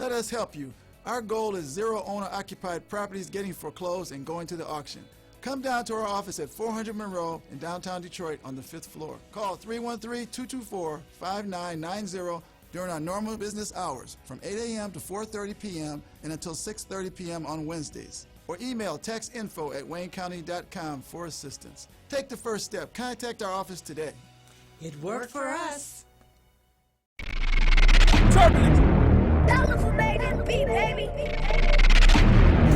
Let us help you. Our goal is 0 owner-occupied properties getting foreclosed and going to the auction. Come down to our office at 400 Monroe in downtown Detroit on the 5th floor. Call 313-224-5990 during our normal business hours from 8 a.m. to 4:30 p.m. and until 6:30 p.m. on Wednesdays. Or email textinfo@waynecounty.com for assistance. Take the first step. Contact our office today. It worked for us. Turbulence. Dollar for made in beat, baby.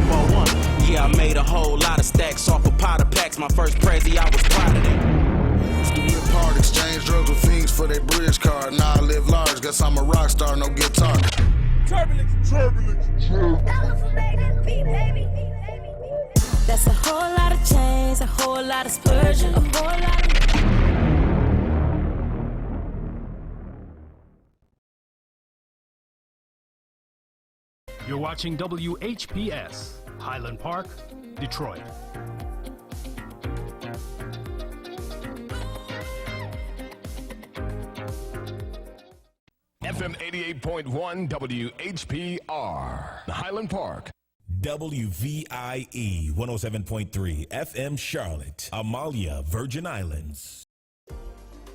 For one, yeah, I made a whole lot of stacks off a pot of packs. My first Prezi, I was proud of that. Split part, exchange drugs with fiends for their bridge card. Now I live large, guess I'm a rock star, no guitar. Turbulence. Dollar for made in beat, baby. That's a whole lot of change, a whole lot of splurging, a whole lot of... You're watching WHPS, Highland Park, Detroit. FM 88.1 WHPR, Highland Park. WVIE 107.3 FM Charlotte, Amalia, Virgin Islands.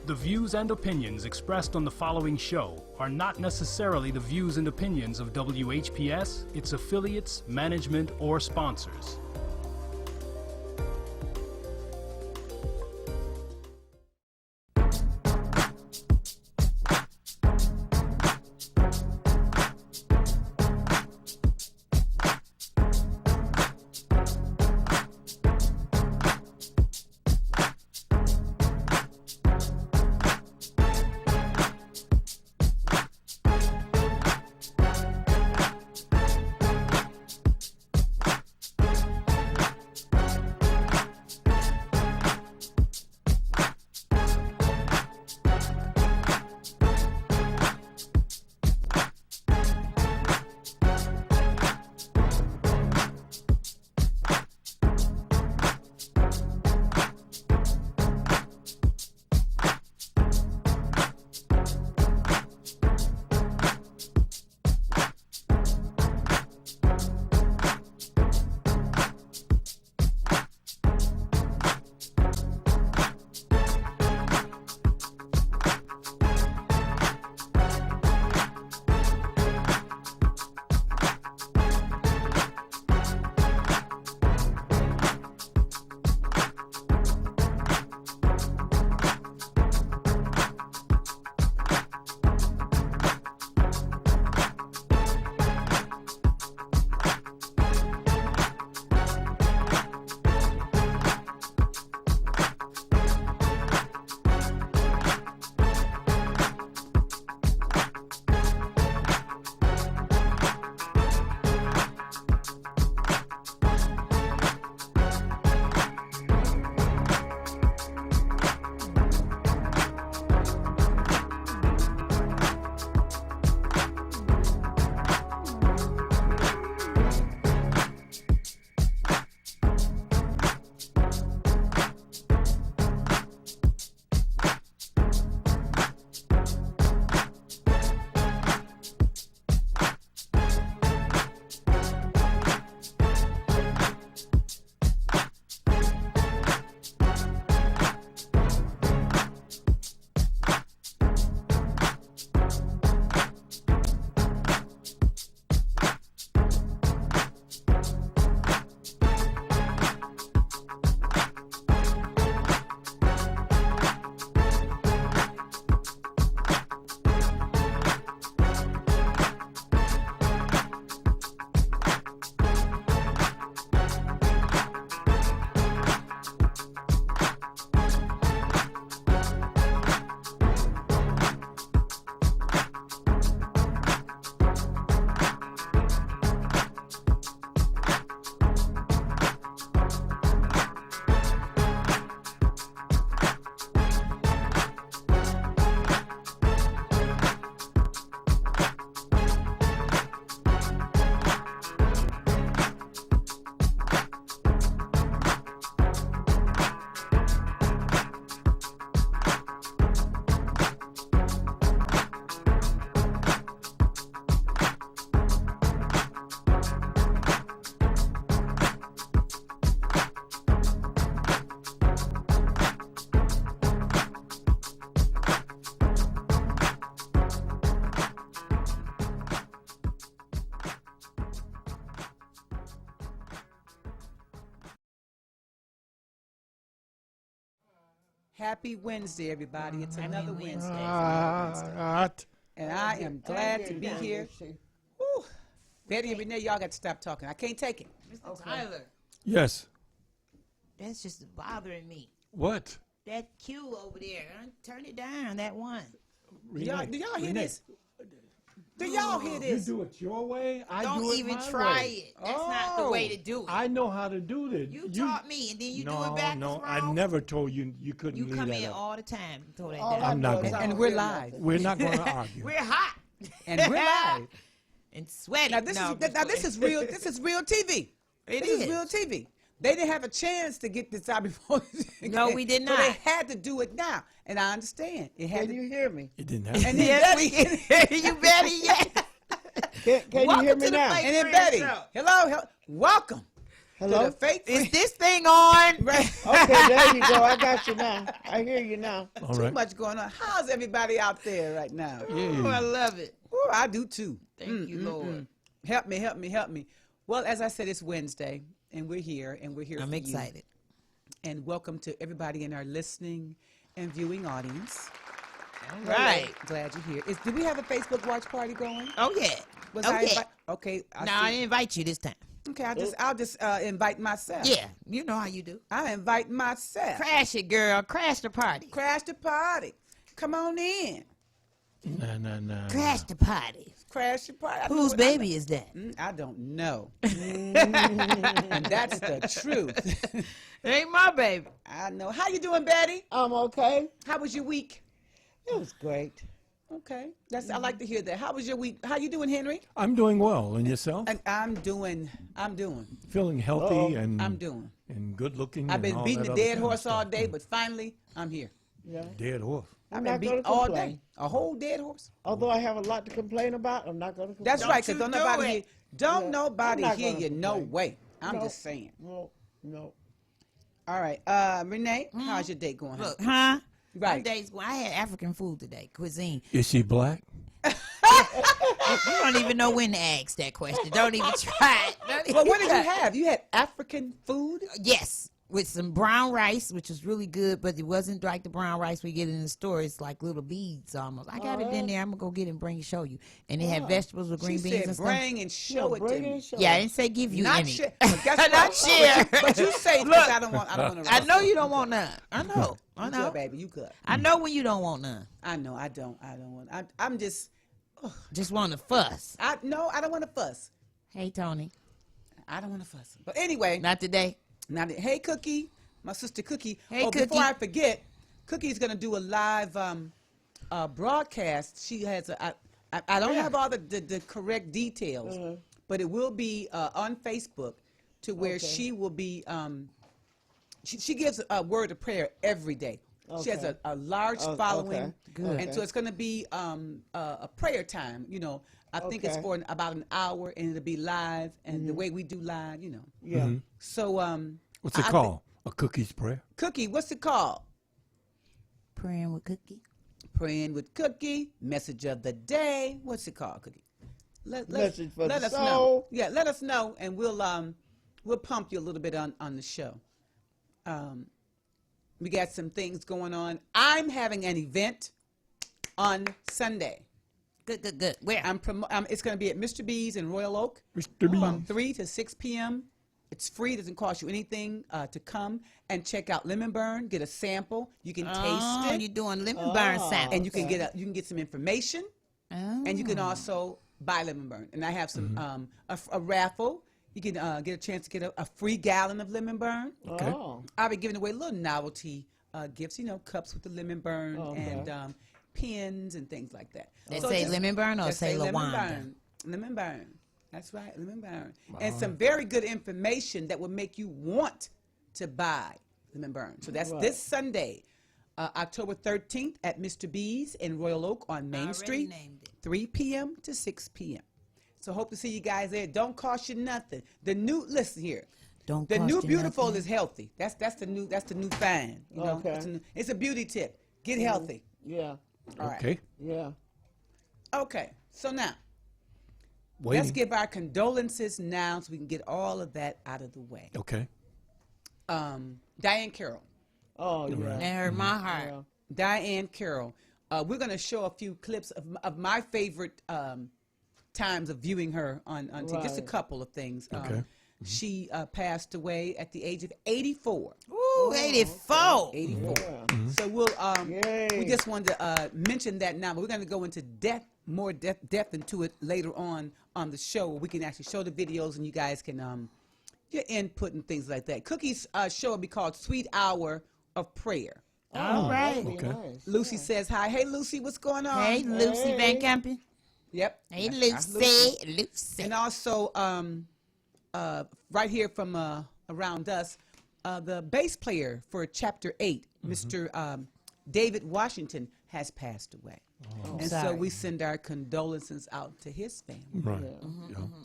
The views and opinions expressed on the following show are not necessarily the views and opinions of WHPS, its affiliates, management, or sponsors. Happy Wednesday, everybody. It's another Wednesday. And I am glad to be here. Woo. Betty and Renee, y'all got to stop talking. I can't take it. Mr. Tyler, Yes. that's just bothering me. What? That cue over there. Turn it down, that one. Do y'all hear Renee. this? Do y'all hear this? You do it your way. I Don't do it even my try way. it. That's not the way to do it. I know how to do this. You taught me, and then you no, do it back. No, I never told you you couldn't You leave come that in up. all the time and throw that All down. I'm not going. And we're live. We're not going to argue. We're hot. And we're live. And sweaty. Now this is real. This is real TV. This is real TV. They didn't have a chance to get this out before. No, we did So not. they had to do it now, and I understand. It had Can to. you hear me? It didn't happen. And then Yes, Betty, we can hear you, Betty. Yes. Can you Welcome hear me to the now? Fake and then Friends Betty. Show. Hello. Welcome. Hello? To the fake. Is this thing on? Right. Okay, there you go. I got you now. I hear you now. All Too right. much going on. How's everybody out there right now? Oh, I love it. Ooh, I do too. Thank you, Lord. Help me. Well, as I said, it's Wednesday, and we're here, I'm for excited. you. And welcome to everybody in our listening and viewing audience. All right. Glad you're here. Do we have a Facebook watch party going? Oh, yeah. Was oh, I yeah. Okay. No, I didn't invite you this time. Okay, I'll just invite myself. Yeah, you know how you do. I invite myself. Crash it, girl. Crash the party. Crash the party. Come on in. No. Crash the party. Crash the party. Whose baby is that? I don't know. And that's the truth. Ain't my baby. I know. How you doing, Betty? I'm okay. How was your week? It was great. Okay. I like to hear that. How was your week? How you doing, Henry? I'm doing well. And yourself? And I'm doing. Feeling healthy and I'm doing. and good looking. I've and been all beating that the other dead kind of horse all stuff. day, but finally I'm here. Yeah. Dead horse. I've I'm been not beating gonna all complain. day. A whole dead horse. Although I have a lot to complain about, I'm not going to complain. That's right, because you don't do nobody it. hear. Don't Yeah, nobody I'm not hear gonna you. No complain. way. I'm No. just saying. No. All right. Renee, how's your day going? Look, huh? My Right. day's going. I had African food today, cuisine. Is she black? You don't even know when to ask that question. Don't even try it. Don't Well, even what did you try it. have? You had African food? Yes, with some brown rice, which was really good, but it wasn't like the brown rice we get in the store. It's like little beads almost. I got it in there. I'm going to go get it and bring and show you. And it had vegetables with green She beans said and stuff. bring and show it to bring me. and show Yeah, I it. didn't say give you Not any. share. But guess what? Not share. But you say it 'cause Look, I don't want to I know you don't want none. I know. I You know. good, baby. You good. I know when you don't want none. I know. I don't want. I'm just. Just want to fuss. I don't want to fuss. Hey, Tony. I don't want to fuss. But anyway, Not today. hey, Cookie, my sister Cookie. Hey, Before Cookie. I forget, Cookie's gonna do a live broadcast. She has I don't have all the correct details, but it will be on Facebook to where she will be. She gives a word of prayer every day. She has a large following, okay. Good. and so it's going to be a prayer time. I think it's Okay. for about an hour, and it'll be live, and the way we do live, Yeah. So What's it called? A cookie's prayer? Cookie, what's it called? Praying with Cookie. Praying with Cookie. Message of the day. What's it called, Cookie? Message for the us know. soul. Yeah, let us know, and we'll pump you a little bit on the show. We got some things going on. I'm having an event on Sunday. Good. Where? It's going to be at Mr. B's in Royal Oak. Mr. B. From 3 to 6 p.m. It's free. Doesn't cost you anything to come and check out Lemon Burn. Get a sample. You can taste it. You're doing lemon burn samples. And you can get some information. And you can also buy Lemon Burn. And I have some a raffle. You can get a chance to get a free gallon of Lemon Burn. Okay. Oh. I'll be giving away little novelty gifts, cups with the Lemon Burn and pins and things like that. They say Lemon Burn or Just say Lemon LaWanda? Burn. Lemon Burn. That's right, Lemon Burn. And some very good information that will make you want to buy Lemon Burn. So that's this Sunday, October 13th at Mr. B's in Royal Oak on Main Street, named it. 3 p.m. to 6 p.m. So hope to see you guys there. Don't cost you nothing. Listen here. Don't The cost new you beautiful nothing. is healthy. That's the new fine. Okay. It's a beauty tip. Get healthy. Yeah. All right. Okay. Yeah. Okay. So now Waiting. let's give our condolences now so we can get all of that out of the way. Okay. Diane Carroll Oh, yeah. That hurt my heart. Yeah. Diane Carroll. We're going to show a few clips of my favorite times of viewing her on TV. Just a Right. couple of things. Okay. She passed away at the age of 84. Ooh, 84. 84. So we just wanted to mention that now, but we're going to go into more depth into it later on the show. We can actually show the videos and you guys can your input and things like that. Cookie's show will be called Sweet Hour of Prayer. All right. Okay. Nice. Lucy says hi. Hey, Lucy, what's going on? Hey, Lucy Van Campen. Yep. Hey, That's Lucy. And also, right here from around us, the bass player for Chapter 8, Mr. David Washington, has passed away. And so we send our condolences out to his family Right.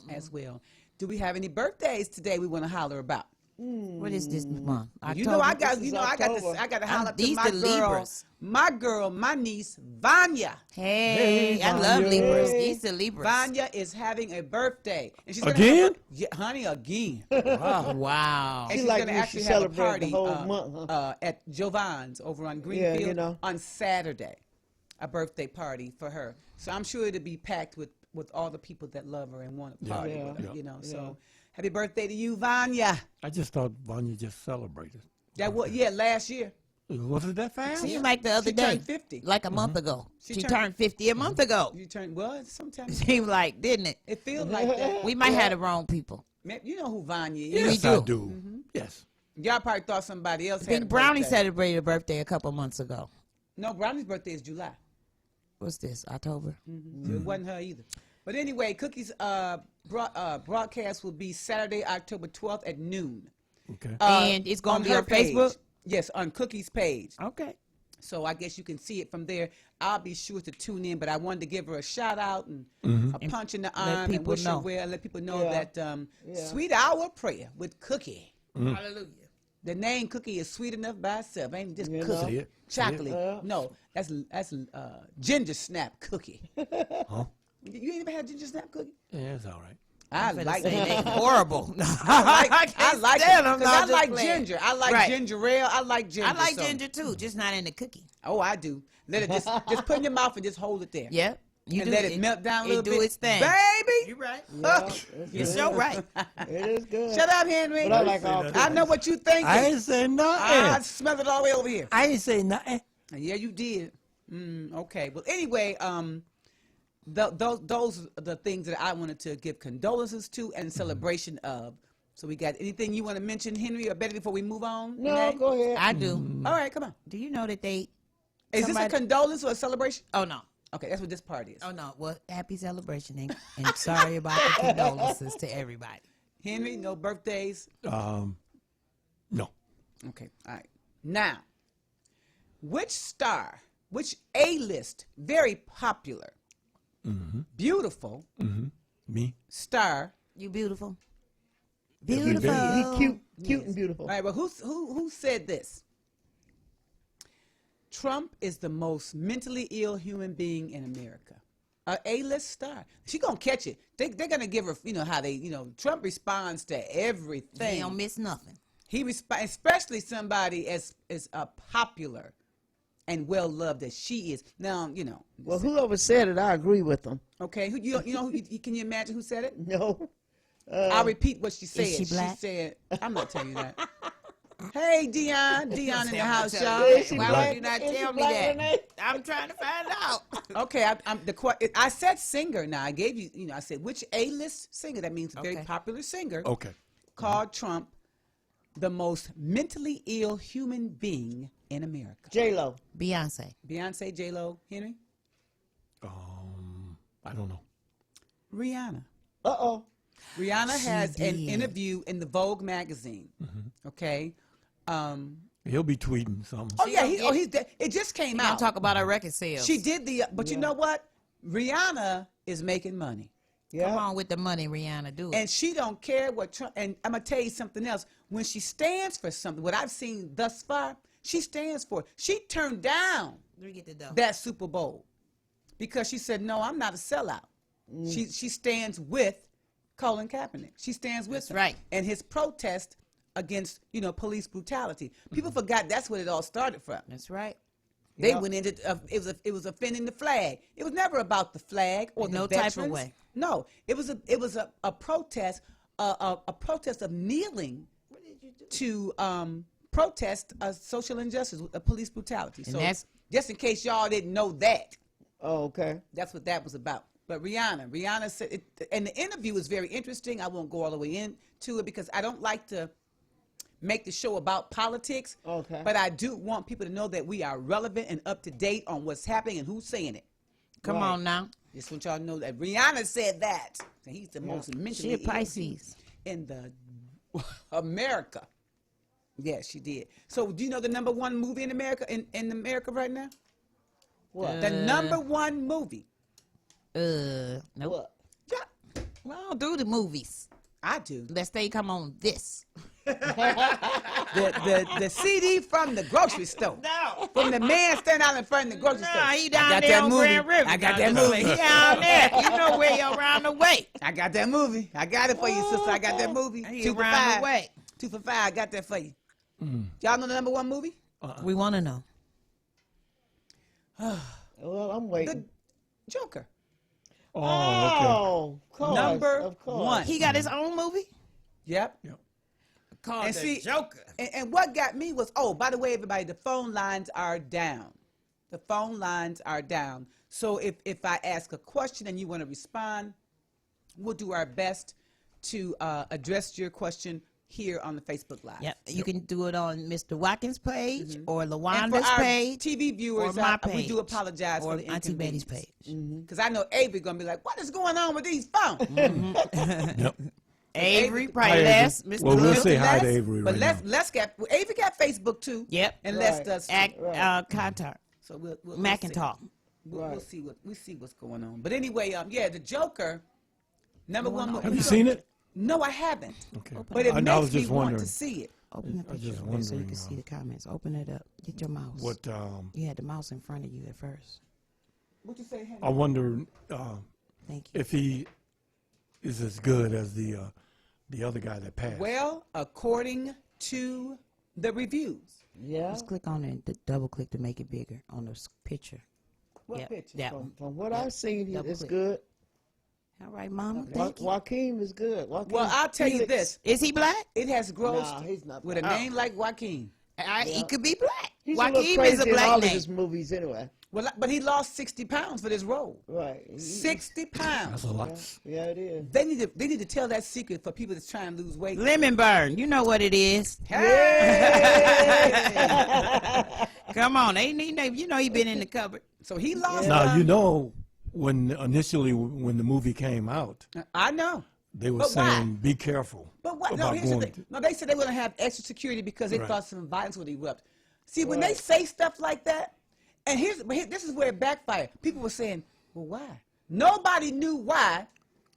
as well. Do we have any birthdays today we want to holler about? What is this month? You know, I got This is I October. got to holler to These my the girl, Libras. my niece Vanya. Hey, I love Libras. These are Libras. Vanya is having a birthday, and she's Again? yeah, honey, again. Wow. And She she's like going to you actually should have a celebrate party the whole month, at Jovan's over on Greenfield you know. on Saturday, a birthday party for her. So I'm sure it'll be packed with all the people that love her and want to party Yeah. with her, Yeah. you know. So happy birthday to you, Vanya. I just thought Vanya just celebrated. That was, last year. Was it that fast? Seemed like the other She day. turned 50. Like a month ago. She She turned- turned 50 a month ago. You turned, well, sometimes Seemed like, didn't it? it feels like that. We might have the wrong people. Man, you know who Vanya is. Yes, We I do. do. Yes. Y'all probably thought somebody else had a Big Brownie birthday. celebrated a birthday a couple months ago. No, Brownie's birthday is July. What's this, October? So it wasn't her either. But anyway, Cookie's broadcast will be Saturday, October 12th at noon. Okay. And it's going to be her on Facebook? page. Yes, on Cookie's page. Okay. So I guess you can see it from there. I'll be sure to tune in, but I wanted to give her a shout out and a punch in the arm and people wish her know. well. Let people know Yeah. that Yeah. Sweet Hour of Prayer with Cookie. Hallelujah. The name Cookie is sweet enough by itself. Ain't just You cookie. know. See it? Chocolate. Yeah. No, that's ginger snap cookie. Huh? You ain't ever had ginger snap cookie? Yeah, it's all right. I like Say it. they horrible. I like it. stand 'em, 'Cause no, I just like playing. ginger. I like Right. ginger ale. I like ginger. I like so- ginger too, just not in the cookie. Oh, I do. Let it just put it in your mouth and just hold it there. Yep. You And do let it melt down a little do bit. its thing. Baby. You right. Yeah, You're so right. It is good. Shut up, Henry. But I like all I know what you thinking. I ain't say I nothing. smell it all the way over here. I ain't say nothing. Yeah, you did. Okay. Well, anyway, those are the things that I wanted to give condolences to and celebration of. So we got anything you want to mention, Henry, or Betty, before we move on? No, Renee? go ahead. I do. All right, come on. Do you know that they? Is this a somebody- condolence or a celebration? Oh no. Okay, that's what this part is. Oh no. Well, happy celebration and sorry about the condolences to everybody. Henry, no birthdays? No. Okay, all right. Now, which A-list, very popular, beautiful Me? star? You beautiful. He Beautiful. cute and beautiful. All right, well, who said this? Trump is the most mentally ill human being in America. A A-list star. She gonna catch it. They're gonna give her, how Trump responds to everything. He don't miss nothing. He responds, especially somebody as popular and well loved as she is. Now, Well, whoever said it, I agree with them. Okay, can you imagine who said it? No. I'll repeat what she said. she black? She said, I'm not telling you that. Hey, Dion in the house, y'all. Is she Why black? would you not Is she tell me black, that? Renee? I'm trying to find out. Okay, I said singer. Now I gave you, I said which A-list singer. That means a very Okay. popular singer. Okay. Called Trump the most mentally ill human being in America. J-Lo. Beyonce. Beyonce, J-Lo, Henry, I don't know. Rihanna. Uh-oh. Rihanna has an did. interview in the Vogue magazine. Okay. He'll be tweeting something. Oh yeah, it just came I'll out. talk about her record sales. She did but you know what? Rihanna is making money. Yeah. Come on with the money, Rihanna. Do it. And she don't care what Trump, and I'm going to tell you something else. When she stands for something, what I've seen thus far, she stands for it. She turned down Let me get the dough. that Super Bowl because she said, no, I'm not a sellout. She stands with Colin Kaepernick. She stands with That's him. right. And his protest against, police brutality. People forgot that's what it all started from. That's right. They went into it was offending the flag. It was never about the flag or the veterans. Type of way. No, it was a protest, a protest of kneeling to protest social injustice, police brutality. And so that's, just in case y'all didn't know that. Oh, okay. That's what that was about. But Rihanna said, and the interview was very interesting. I won't go all the way into it because I don't like to make the show about politics. Okay. But I do want people to know that we are relevant and up to date on what's happening and who's saying it. Come on now. Just want y'all to know that Rihanna said that. And he's the most mentally She a ill Pisces. in the America. Yes, she did. So do you know the #1 movie in America in America right now? What? The #1 movie. Nope. What? Yeah. Well, I don't do the movies. I do. Unless they come on this. The CD from the grocery store. No. From the man standing out in front of the grocery store. He down I got there that on movie. Grand River. I got that movie. He down there. You know where you're around the way. I got that movie. I got it for you, sister. I got that movie. He 2 for around $5. the way. 2 for $5. I got that for you. Y'all know the #1 movie? We want to know. Well, I'm waiting. The Joker. Oh, of course. Of course. #1. He got his own movie? Yep. Called And The see, Joker. And what got me was, by the way, everybody, the phone lines are down. The phone lines are down. So if I ask a question and you want to respond, we'll do our best to address your question here on the Facebook Live. Yep. You can do it on Mr. Watkins' page or And for LaWanda's our page. TV viewers, or my we page, do apologize or for the Auntie Betty's inconvenience. page. Because I know Avery going to be like, what is going on with these phones? Yep. Avery, probably Hi, less. Avery. Mr. Well, we'll Lewis. say hi to Les, Avery but right Les got Avery got Facebook too. Yep. And Right. Les does. Contact. So we'll Macintalk. We'll see what's going on. But anyway, the Joker, #1 movie. Have you seen it? No, I haven't. Okay. But it I makes was me just want wondering. to see it. Open the I was picture just over there so you wondering, can see the comments. Open it up. Get your mouse. What You had the mouse in front of you at first. What you say, Henry? I wonder Thank you. if he is as good as the other guy that passed. Well, according to the reviews. Yeah. Just click on it. Double click to make it bigger on the picture. What Yep, picture? that one. From what Yep. I've seen, Double it's click. good. All right, Mama. Thank you. Joaquin is good. Joaquin Well, I'll tell you Phoenix. this. Is he black? It has grossed Nah, he's not with a black. name like Joaquin. He could be black. He's a little Joaquin crazy is a in black all of name. his movies anyway. Well, but he lost 60 pounds for this role. Right. 60 pounds. That's a lot. Yeah, it is. They need to tell that secret for people that's trying to lose weight. Lemon burn. You know what it is. Come on. You know he been in the cupboard. So he lost. Now you know when the movie came out, I know. they were But why? saying be careful But what? No, about here's the going. thing. No, they said they were going to have extra security because they Right. thought some violence would erupt. See, when they say stuff like that, and this is where it backfired. People were saying, well, why? Nobody knew why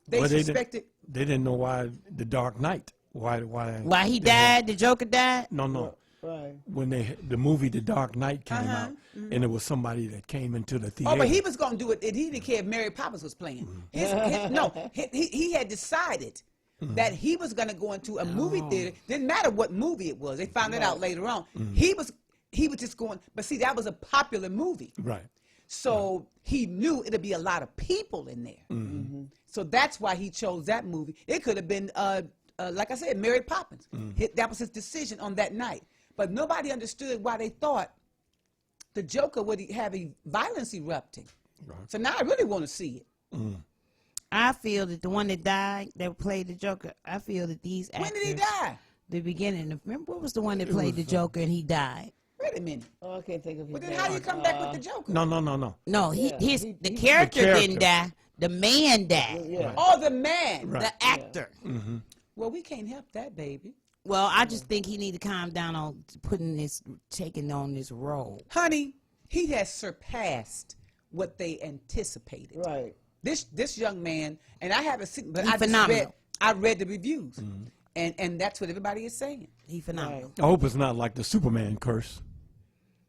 they Well, suspected. They didn't know why the Dark Knight. Why Why he died? The Joker died? No. Right. When the movie The Dark Knight came out, and it was somebody that came into the theater. Oh, but he was going to do it. He didn't care if Mary Poppins was playing. He had decided that he was going to go into a movie theater. Didn't matter what movie it was. They found it out later on. He was just going. But see, that was a popular movie. Right. So he knew it'd be a lot of people in there. So that's why he chose that movie. It could have been, like I said, Mary Poppins. That was his decision on that night. But nobody understood why they thought the Joker would have violence erupting. Right. So now I really want to see it. I feel that the one that died, that played the Joker, I feel that these actors. When did he die? The beginning. Remember what was the one that played the Joker and he died? Wait a minute. Oh, I can't think of his But then name. how do you come back with the Joker? No. No, Yeah, the character didn't die. The man died. Yeah. Oh, the man. Right. The actor. Well, we can't help that, baby. Well, I just think he need to calm down on taking on this role. Honey, he has surpassed what they anticipated. Right. This young man, and I haven't seen, but He's phenomenal. I read the reviews, and that's what everybody is saying. He phenomenal. I hope it's not like the Superman curse.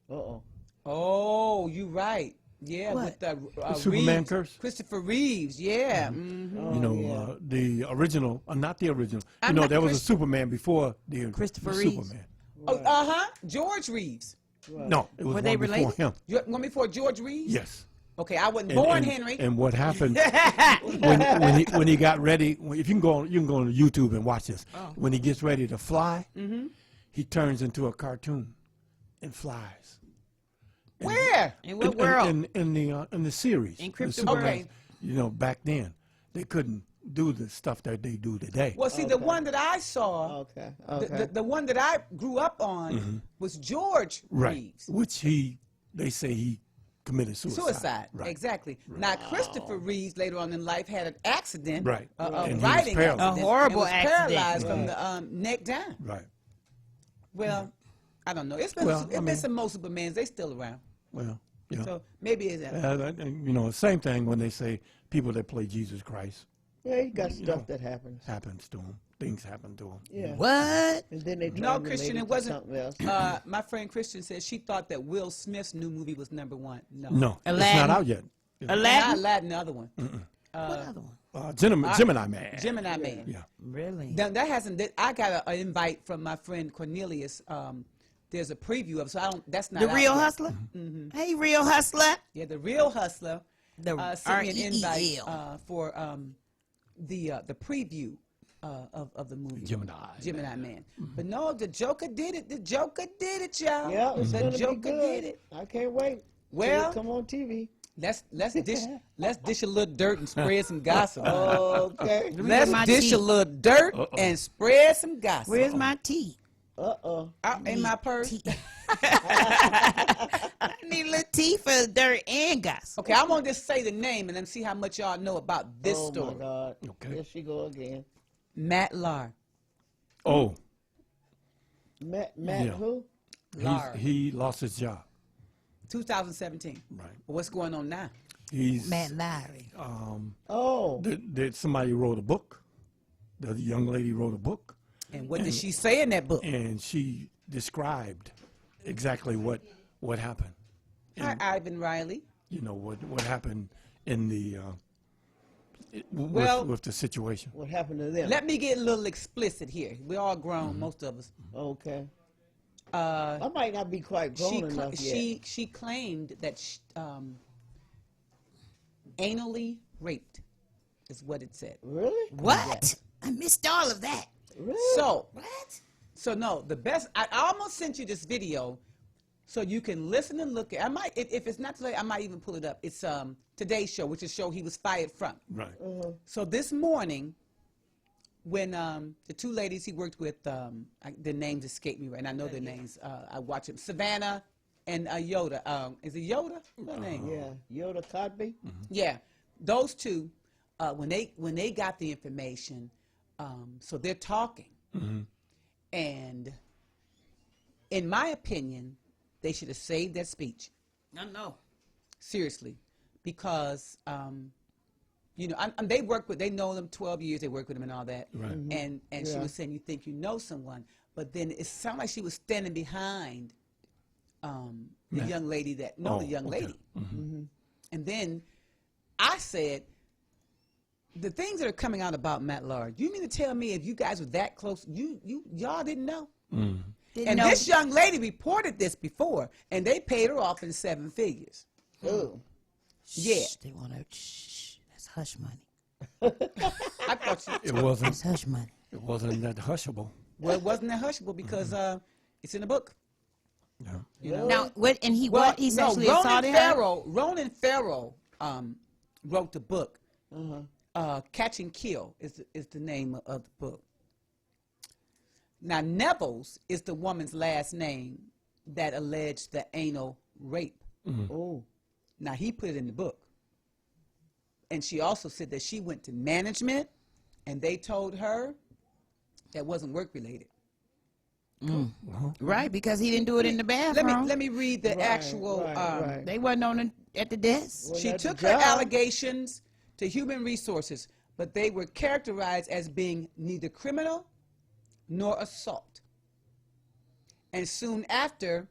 Uh-oh. Oh, you right. Yeah, What? with The Superman Reeves, curse? Christopher Reeves. Yeah. Mm-hmm. You know, the original, not the original. I'm not there was a Chris- Superman before the Christopher the Reeves? Superman. Oh, George Reeves. No, it was Were they one before related? him. One before George Reeves? Yes. Okay, I wasn't And- born, and- Henry. And what happened when he got ready? If you can go on YouTube and watch this. Oh. When he gets ready to fly, Mm-hmm. he turns into a cartoon and flies. Where? In what world? In the series. In the Crypto Superman. World. Okay. You know, back then they couldn't do the stuff that they do today. Well, see, the one that I saw, Okay. the one that I grew up on was George Right. Reeves. Which they say he committed suicide. Right. Exactly. Now, Christopher Reeves later on in life had an accident, Right. of And he was riding paralyzed. accident, A horrible and was accident. paralyzed from the neck down. Right. Well, I don't know. It's been Well, I been mean- some most Supermans. They still around. Well, you know. So maybe it's You know, same thing when they say people that play Jesus Christ Yeah, you got You stuff know. that happens. happens to them. Things happen to them. Yeah. What? And then they try No, and relate Christian, it to wasn't. something else. My friend Christian said she thought that Will Smith's new movie was #1. No. No, Aladdin. it's not out yet. Not Aladdin? Aladdin, the other one. What other one? Gemini Man. Gemini Man. Yeah. Really? That hasn't. I got an invite from my friend Cornelius. There's a preview of, so I don't. That's not The out Real yet. Hustler? Hey, Real Hustler. Yeah, the Real Hustler. The Sent me an REEL. invite for the preview of the movie. Gemini Man. But no, the Joker did it. The Joker did it, y'all. Yeah, it's the gonna Joker be good. did it. I can't wait. Well- till it come on TV. Let's dish a little dirt and spread some gossip. Okay. Let me Let's get my dish tea. a little dirt and spread some gossip. Where's my tea? Out in my purse? I need a little tea for dirt and gossip. Okay, I'm gonna just say the name and then see how much y'all know about this Oh story. my God. Okay. Here she go again. Matt Larr. Oh, Matt Yeah. who? Larr. he lost his job. 2017. Right. What's going on now? He's Matt Lowry. Oh. somebody wrote a book. The young lady wrote a book, And what did she say in that book? and she described exactly what happened. Hi, Ivan Riley. You know what happened in the Well- with the situation. What happened to them? Let me get a little explicit here. We're all grown, most of us. Okay. I might not be quite grown enough yet. She claimed that anally raped is what it said. Really? What? I missed all of that. Really? So What? no, the best. I almost sent you this video, so you can listen and look at. I might, if it's not today, I might even pull it up. It's Today's Show, which is a show he was fired from. Right. So this morning, when the two ladies he worked with, their names escape me right, and I know their names. I watch them, Savannah and Yoda. Is it Yoda? What's her name? Yeah. Yoda Cosby? Yeah, those two, when they got the information, so they're talking, and in my opinion, they should have saved that speech. I know. Seriously, because you know, they know them 12 years. They work with them and all that. Right. And she was saying, you think you know someone, but then it sounded like she was standing behind the young lady that the young okay. lady. And then I said, the things that are coming out about Matt Larr, you mean to tell me if you guys were that close, y'all didn't know? Didn't And know. this young lady reported this before, and they paid her off in 7 figures. Oh. Yeah. Shh, they want to. Shh. That's hush money. I thought you, It wasn't. That's hush money. It wasn't that hushable. well, it wasn't that hushable because it's in the book. Yeah. You know? Now, what? And he Well, what? He no, sexually assaulted her. Ronan Farrow wrote the book. Catch and Kill is the name of the book. Now, Nevels is the woman's last name that alleged the anal rape. Oh. Now, he put it in the book. And she also said that she went to management, and they told her that wasn't work-related. Right, because he didn't do it in the bathroom. Let me read the actual. right. They wasn't on at the desk. She That's took the her job. allegations to Human Resources, but they were characterized as being neither criminal nor assault. And soon after,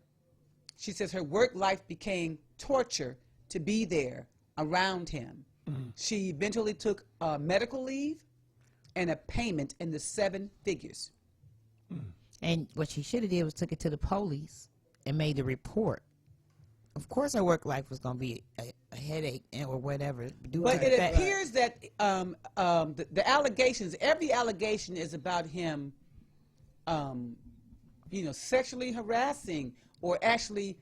she says her work life became torture to be there around him. She eventually took medical leave and a payment in the 7 figures. And what she should have did was took it to the police and made a report. Of course, her work life was going to be a headache or whatever. But it appears that the allegations, every allegation is about him, sexually harassing or actually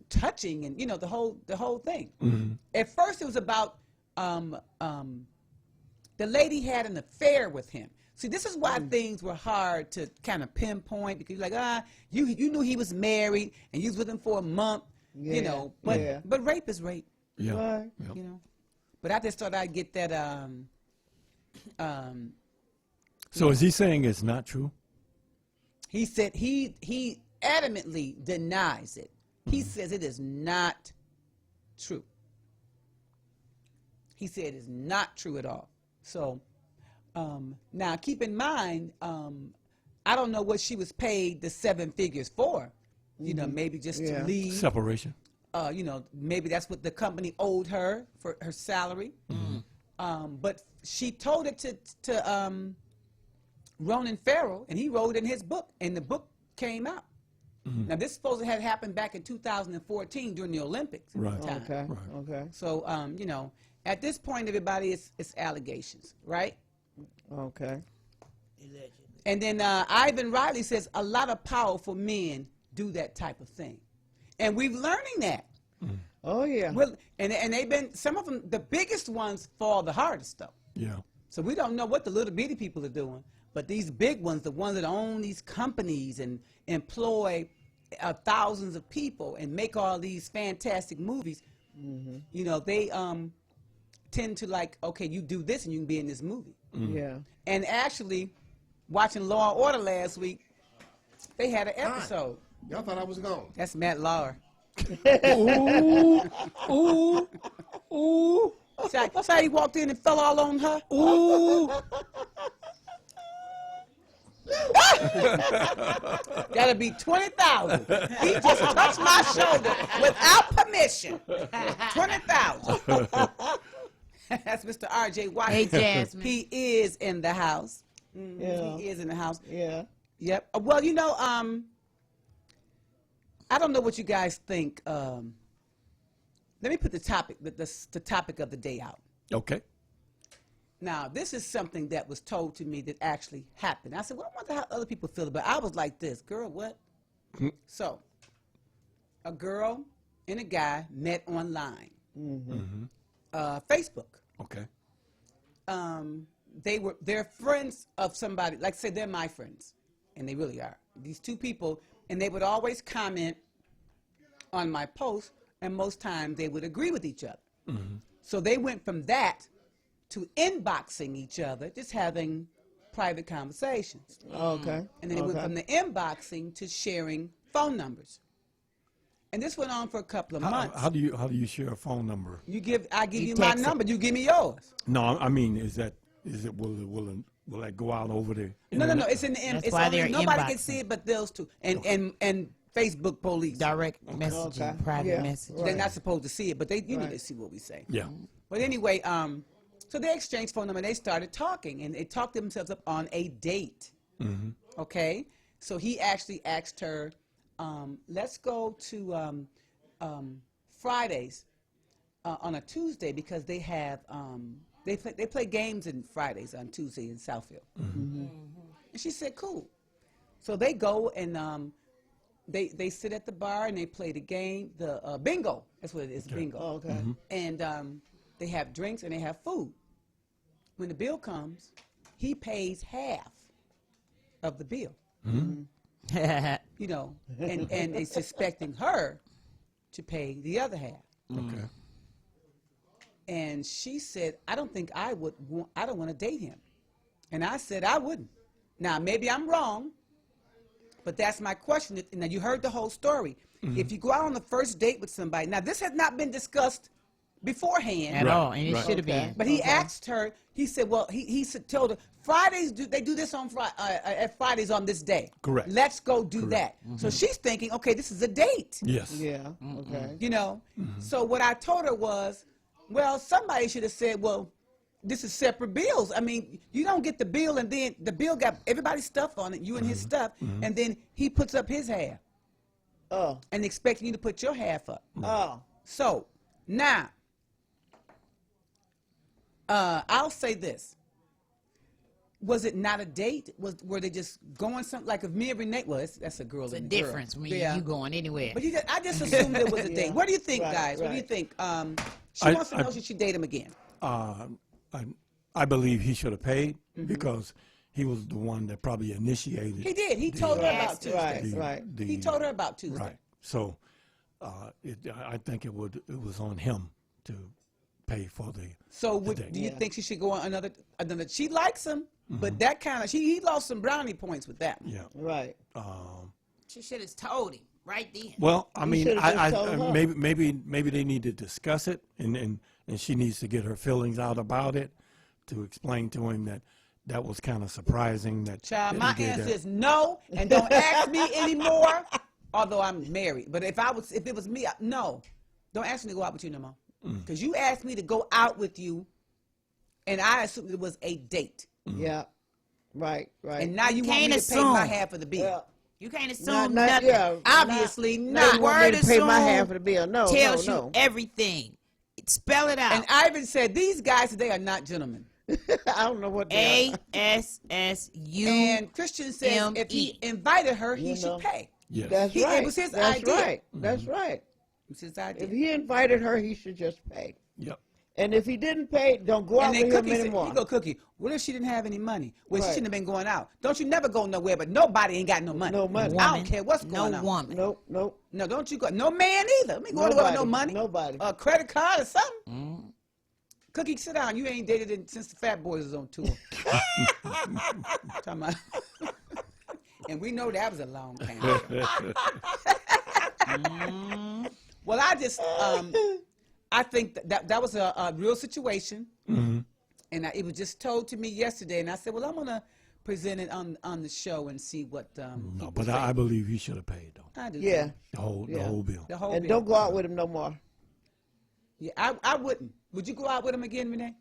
touching, and the whole thing. At first, it was about the lady had an affair with him. See, this is why things were hard to kind of pinpoint, because you're like, you knew he was married and you was with him for a month. But rape is rape. Yeah. But I just thought I'd get that. So is he saying it's not true? He said he adamantly denies it. He says it is not true. He said it is not true at all. So now keep in mind, I don't know what she was paid the 7 figures for. Maybe just to leave. Separation. Maybe that's what the company owed her for her salary. But she told it to Ronan Farrow, and he wrote in his book, and the book came out. Now, this supposed to have happened back in 2014 during the Olympics. Right. Okay. So, at this point, everybody, it's allegations, right? Okay. And then Ivan Riley says a lot of powerful men do that type of thing, and we've learning that. Oh yeah. Well, and they've been, some of them, the biggest ones fall the hardest though. Yeah. So we don't know what the little bitty people are doing, but these big ones, the ones that own these companies and employ thousands of people and make all these fantastic movies, they tend to like, okay, you do this and you can be in this movie. Yeah. And actually, watching Law and Order last week, they had an episode. Y'all thought I was gone. That's Matt Lauer. Ooh. So he walked in and fell all on her. Ooh. Gotta be 20,000. He just touched my shoulder without permission. 20,000. That's Mr. R.J. White. Hey, Jasmine. He is in the house. Yeah. He is in the house. Yeah. Yep. Well, I don't know what you guys think. Let me put the topic, the topic of the day out. Okay. Now, this is something that was told to me that actually happened. I said, well, I wonder how other people feel about it. I was like this, girl, what? So, a girl and a guy met online. Facebook. Okay. They're friends of somebody, like say they're my friends, and they really are. These two people, and they would always comment on my posts, and most times they would agree with each other. So they went from that to inboxing each other, just having private conversations. Okay. And then they went from the inboxing to sharing phone numbers. And this went on for a couple of months. How do you share a phone number? I give you my number, you give me yours. No, I mean, will that go out over there? No, it's in the nobody can see it but those two. And Facebook police. Direct messaging, private messaging. They're not supposed to see it, but they see what we say. Yeah. But anyway, so they exchanged phone number and they started talking, and they talked themselves up on a date. Okay? So he actually asked her, let's go to Fridays on a Tuesday, because they have they play games on Fridays on Tuesday in Southfield. And she said, cool. So they go and they sit at the bar and they play the game, the bingo. That's what it is, bingo. Oh, okay. And they have drinks and they have food. When the bill comes, he pays half of the bill. And they're suspecting her to pay the other half. Okay. And she said, I don't want to date him. And I said, I wouldn't. Now, maybe I'm wrong, but that's my question. Now, you heard the whole story. If you go out on the first date with somebody, now this has not been discussed beforehand at all, and it should have been. But he asked her. He said, "Well, he told her Fridays they do this on at Fridays on this day. Correct. Let's go do that." So she's thinking, "Okay, this is a date." Yes. Yeah. Okay. You know. So what I told her was, "Well, somebody should have said, well, this is separate bills. I mean, you don't get the bill, and then the bill got everybody's stuff on it, you and his stuff, and then he puts up his half, and expecting you to put your half up. So now, I'll say this: was it not a date? Were they just going something like if me and Renee? Well, that's a girl. It's a and difference girl. when you going anywhere. But I just assumed it was a date. What do you think, guys? What do you think? She wants to know she should date him again. I believe he should have paid because he was the one that probably initiated. He did. He told her about Tuesday. Right. He told her about Tuesday. Right. So, I think it was on him to pay for the. So do you think she should go on another? She likes him, but that kind of he lost some brownie points with that one. Yeah. Right. She should have told him right then. Well, I mean, told maybe they need to discuss it, and she needs to get her feelings out about it, to explain to him that was kind of surprising that. Child, that my he did answer that. is no, and don't ask me anymore. Although I'm married, but if it was me, no, don't ask me to go out with you no more, because you asked me to go out with you, and I assumed it was a date. Yeah. Right. And now you want me to pay my half of the bill. Yeah. You can't assume nothing. Yeah, Obviously not. You want me to pay my half of the bill? No. Tells no. you everything. Spell it out. And Ivan said these guys today are not gentlemen. I don't know what they are. ASSU. And Christian says if he invited her, he should pay. Yes. That's right. It was his That's idea. right. That's right. It was his idea. If he invited her, he should just pay. Yep. And if he didn't pay, don't go out And then with him Cookie anymore. said, Cookie, what if she didn't have any money? Well, she Right. shouldn't have been going out. Don't you never go nowhere, but nobody ain't got no money. No money. I don't care what's going on. No woman. Nope. No, don't you go. No man either. Let me go anywhere with no money. Nobody. A credit card or something. Cookie, sit down. You ain't dated since the Fat Boys was on tour. Talking about- and we know that was a long time. Well, I think that was a real situation, and it was just told to me yesterday, and I said, well, I'm gonna present it on the show and see what. No, but I believe he should have paid though. I do. Yeah. too. The whole bill. The whole And bill. don't go out with him no more. Yeah, I wouldn't. Would you go out with him again, Renee?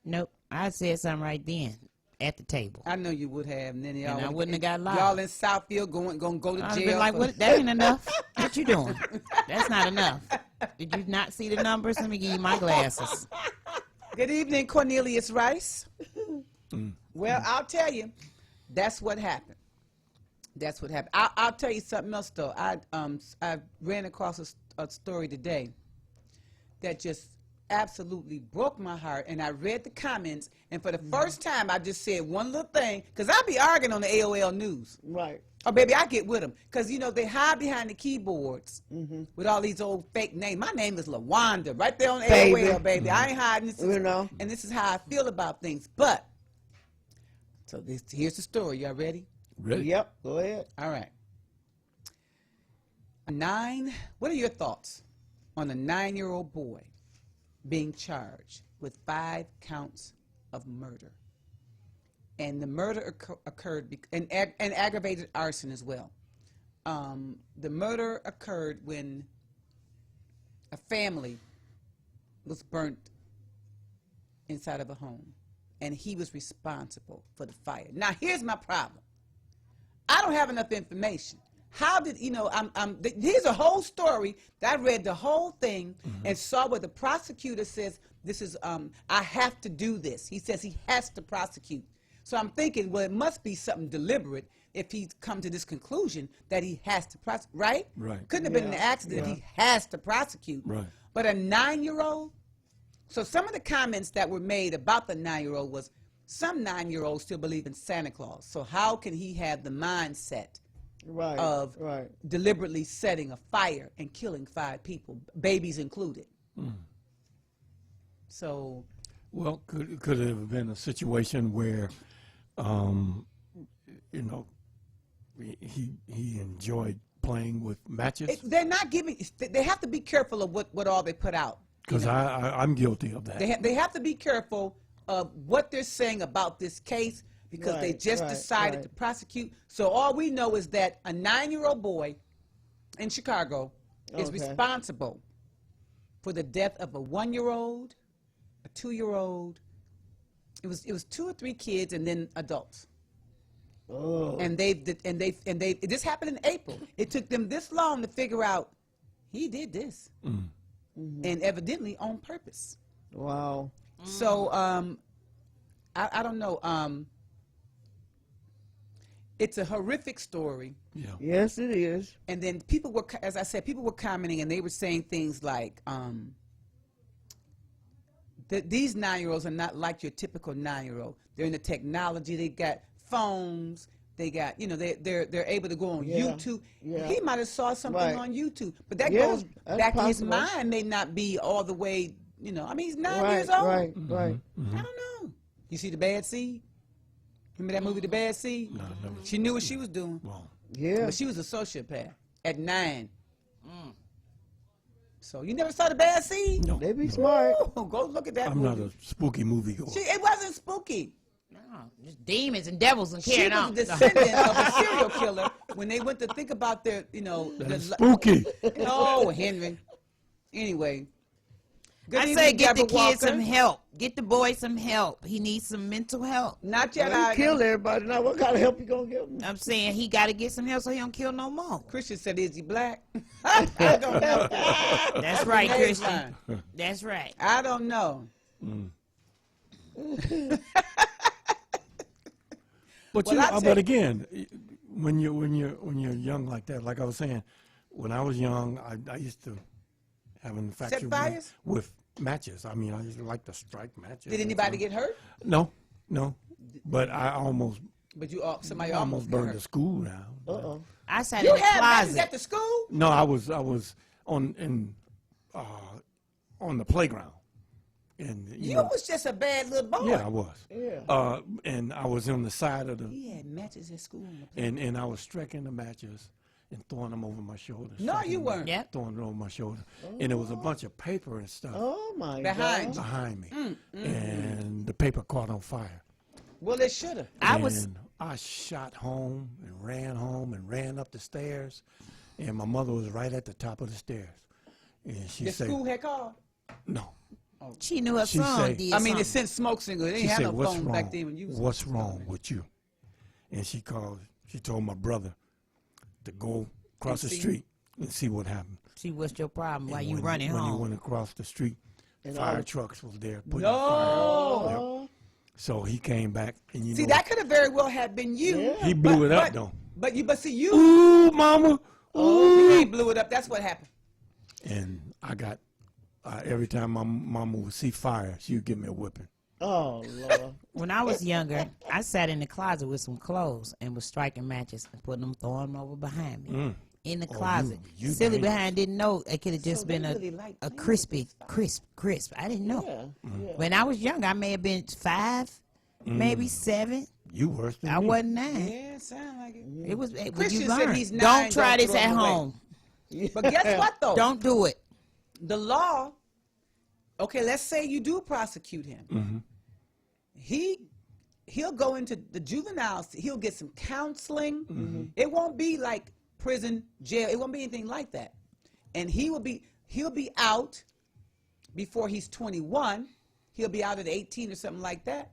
Nope. I said something right then at the table. I know you would have, and then y'all. I wouldn't have got loud. Y'all in Southfield gonna go to I'd jail. been like, what? That ain't enough. What you doing? That's not enough. Did you not see the numbers? Let me give you my glasses. Good evening, Cornelius Rice. Well, I'll tell you, that's what happened. That's what happened. I'll tell you something else though. I ran across a story today that just absolutely broke my heart, and I read the comments, and for the first time I just said one little thing, because I be arguing on the AOL News. Right. Oh, baby, I get with them, because, you know, they hide behind the keyboards with all these old fake names. My name is LaWanda, right there on AOL, baby. I ain't hiding. This is, and this is how I feel about things. But, so here's the story. Y'all ready? Ready? Yep, go ahead. All right. What are your thoughts on a 9-year-old boy being charged with 5 counts of murder? And the murder occurred, and aggravated arson as well. The murder occurred when a family was burnt inside of a home, and he was responsible for the fire. Now, here's my problem. I don't have enough information. How did, here's a whole story that I read the whole thing and saw where the prosecutor says, this is, I have to do this. He says he has to prosecute. So I'm thinking, well, it must be something deliberate if he's come to this conclusion that he has to prosecute, right? Right. Couldn't have been an accident if he has to prosecute. Right. But a 9-year-old? So some of the comments that were made about the 9-year-old was, some 9-year-olds still believe in Santa Claus. So how can he have the mindset of deliberately setting a fire and killing 5 people, babies included? So, well, could it have been a situation where, he enjoyed playing with matches? they're not giving. They have to be careful of what all they put out. Because I'm guilty of that. They have to be careful of what they're saying about this case because they just decided to prosecute. So all we know is that a 9-year-old boy in Chicago is responsible for the death of a 1-year-old, a 2-year-old. It was 2 or 3 kids and then adults. Oh. And this happened in April. It took them this long to figure out he did this, and evidently on purpose. Wow. So I don't know. It's a horrific story. Yeah. Yes, it is. And then people were, as I said, people were commenting and they were saying things like, that these 9-year-olds are not like your typical 9-year-old. They're in the technology. They got phones. They got, they're able to go on YouTube. Yeah. He might have saw something on YouTube, but that goes back to his mind. May not be all the way. I mean, he's 9 years old. Right. I don't know. You see The Bad Seed? Remember that movie, The Bad Seed? No, never. She knew what she was doing. Well, But she was a sociopath at 9. So you never saw The Bad Seed? No. They be smart. Ooh, go look at that I'm movie. not a spooky movie goer. It wasn't spooky. No, just demons and devils and She carrying was on. a descendant of a serial killer when they went to think about their, That's spooky. Oh, Henry. Anyway. Good I evening, say get the Deborah kid Walker. some help. Get the boy some help. He needs some mental help. Not yet. Well, he killed everybody. Now, what kind of help you gonna give him? I'm saying he got to get some help so he don't kill no more. Christian said, "Is he black?" I don't know. That's right, Christian. That's right. I don't know. But Well, but again, when you're young like that, like I was saying, when I was young, I used to have an infection fires? with matches. I mean, I used to like to strike matches. Did anybody get hurt? No. But I almost. But somebody almost almost burned got the hurt. school down. Uh-oh. I sat You in the had matches closet. at the school? No, I was on the playground, and You was just a bad little boy. yeah, I was. Yeah. And I was on the side of the. He had matches at school. And I was striking the matches and throwing them over my shoulder. No, striking you them, weren't. Yep. Throwing it over my shoulder. And there was a bunch of paper and stuff Oh my Behind God. behind me. And the paper caught on fire. Well, it should have. And I shot home and ran up the stairs. And my mother was right at the top of the stairs. And she The said, school had called. no. She knew her She son say- did I mean, something. it sent smoke signals. They She didn't have said, no what's phones wrong? back then when you was. What's wrong with you? And she told my brother to go across the see? street and see what happened. See what's your problem while And you running when home. he went across the street, fire trucks was there putting No. fire. Yep. So he came back and See, that could have very well had been you. he blew it up though. But see you. Ooh, mama. Oh, he blew it up. That's what happened. And I got every time my mama would see fire, she would give me a whipping. Oh Lord. When I was younger, I sat in the closet with some clothes and was striking matches and putting them, throwing them over behind me. In the closet. you Silly dangerous. behind didn't know it could have just been a crispy, crisp. I didn't know. Yeah. When I was young, I may have been 5, maybe 7. You worse than I me. wasn't 9. Yeah, sound like it. It was. When Christian you said learn. he's 9, Don't try don't this throw at them away. home. But guess what though? Don't do it. The law. Okay, let's say you do prosecute him. He'll go into the juveniles. He'll get some counseling. It won't be like prison, jail. It won't be anything like that. And he'll be out before he's 21. He'll be out at 18 or something like that.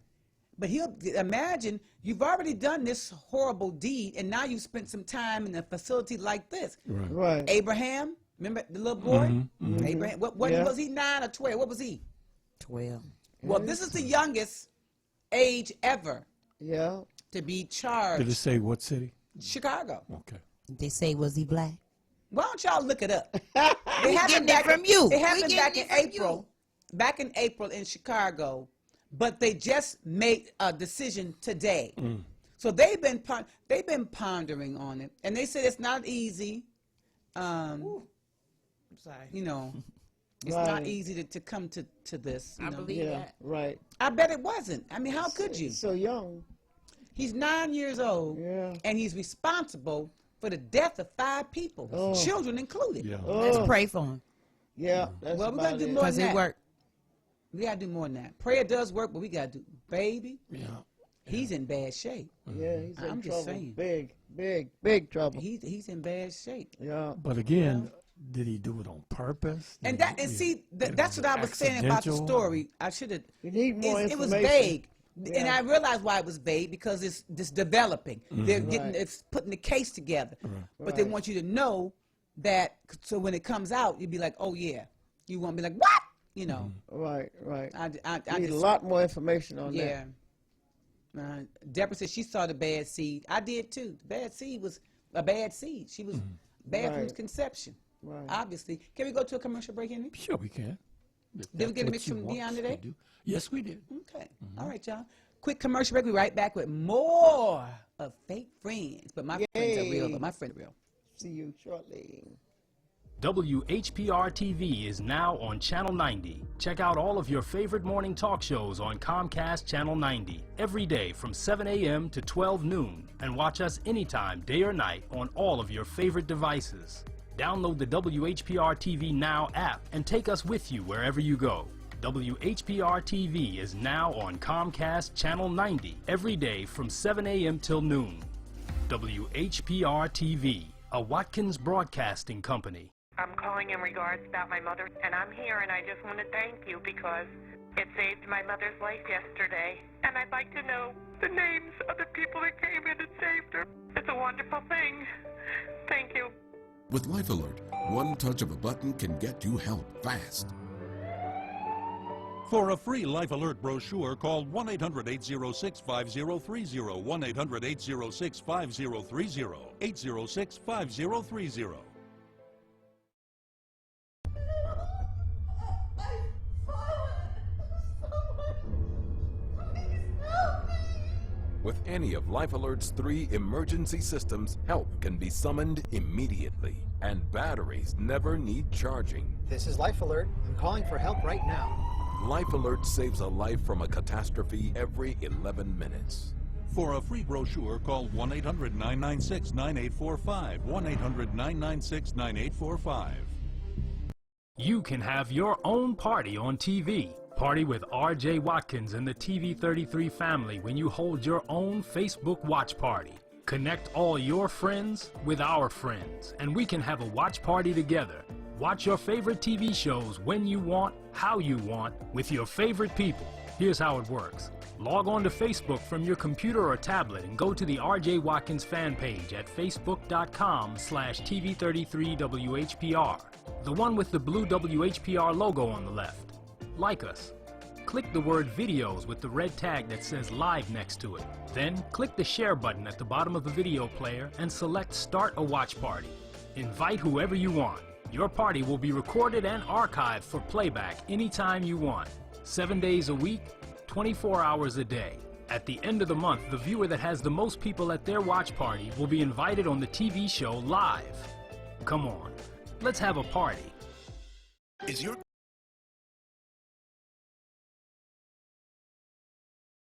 But he'll imagine you've already done this horrible deed, and now you've spent some time in a facility like this. Right. Abraham, remember the little boy? Abraham. What was he? 9 or 12? What was he? 12. Well, this is the youngest age ever Yeah. to be Did it charged. say what city? Chicago. Okay. They say, was he black? Why don't y'all look it up? They We happened getting it from you. It We happened getting back it in from April. Back in April in Chicago, but they just made a decision today. So they've been pondering on it, and they said it's not easy. Sorry. It's not easy to come to this. I believe that. Right. I bet it wasn't. I mean, how could you? So young. He's 9 years old, and he's responsible for the death of 5 people, children included. Yeah. Let's pray for him. Yeah, that's well, we about gotta do it. more than Because it that. worked. We gotta do more than that. Prayer does work, but we gotta do, baby. Yeah. He's in bad shape. Yeah, he's in I'm trouble. just saying. Big trouble. He's in bad shape. Yeah. But again, did he do it on purpose? And that and see that's what I was saying about the accidental? story. I should have. We need more It was information. vague, and Yeah. I realized why it was vague because it's developing. They're getting Right. it's putting the case together, but they Right. want you to know that so when it comes out, you'd be like, oh yeah, you won't be like what, you know. Right. I We need just, a lot more information on yeah. that. Deborah said she saw the bad seed. I did too. The bad seed was a bad seed. She was bad from Right. conception. Right. Obviously. Can we go to a commercial break, Henry? Sure, we can. If Did we that's get a what mix you from want Dion us to today? do. Yes, we did. Okay. All right, y'all. Quick commercial break. We'll be right back with more of Fake Friends. But my friends are real. But my friends are real. See you shortly. WHPR TV is now on Channel 90. Check out all of your favorite morning talk shows on Comcast Channel 90 every day from 7 a.m. to 12 noon. And watch us anytime, day or night, on all of your favorite devices. Download the WHPR TV Now app and take us with you wherever you go. WHPR TV is now on Comcast Channel 90 every day from 7 a.m. till noon. WHPR TV, a Watkins Broadcasting Company. I'm calling in regards about my mother, and I'm here, and I just want to thank you because it saved my mother's life yesterday. And I'd like to know the names of the people that came in and saved her. It's a wonderful thing. Thank you. With Life Alert, one touch of a button can get you help fast. For a free Life Alert brochure, call 1-800-806-5030, 1-800-806-5030, 806-5030. With any of Life Alert's 3 emergency systems, help can be summoned immediately, and batteries never need charging. This is Life Alert. I'm calling for help right now. Life Alert saves a life from a catastrophe every 11 minutes. For a free brochure, call 1-800-996-9845, 1-800-996-9845. You can have your own party on TV. Party with R.J. Watkins and the TV33 family when you hold your own Facebook watch party. Connect all your friends with our friends, and we can have a watch party together. Watch your favorite TV shows when you want, how you want, with your favorite people. Here's how it works. Log on to Facebook from your computer or tablet and go to the R.J. Watkins fan page at facebook.com/TV33WHPR. The one with the blue WHPR logo on the left. Like us. Click the word videos with the red tag that says live next to it. Then click the share button at the bottom of the video player and select start a watch party. Invite whoever you want. Your party will be recorded and archived for playback anytime you want. 7 days a week, 24 hours a day. At the end of the month, the viewer that has the most people at their watch party will be invited on the TV show live. Come on, let's have a party.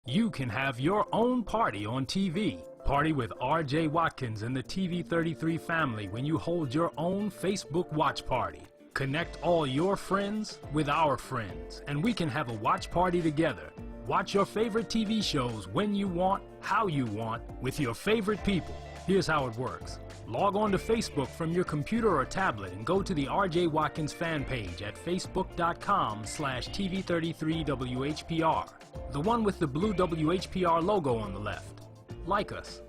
You can have your own party on TV. Party with R.J. Watkins and the TV33 family when you hold your own Facebook watch party. Connect all your friends with our friends, and we can have a watch party together. Watch your favorite TV shows when you want, how you want, with your favorite people. Here's how it works. Log on to Facebook from your computer or tablet and go to the R.J. Watkins fan page at facebook.com/TV33WHPR. The one with the blue WHPR logo on the left. Like us.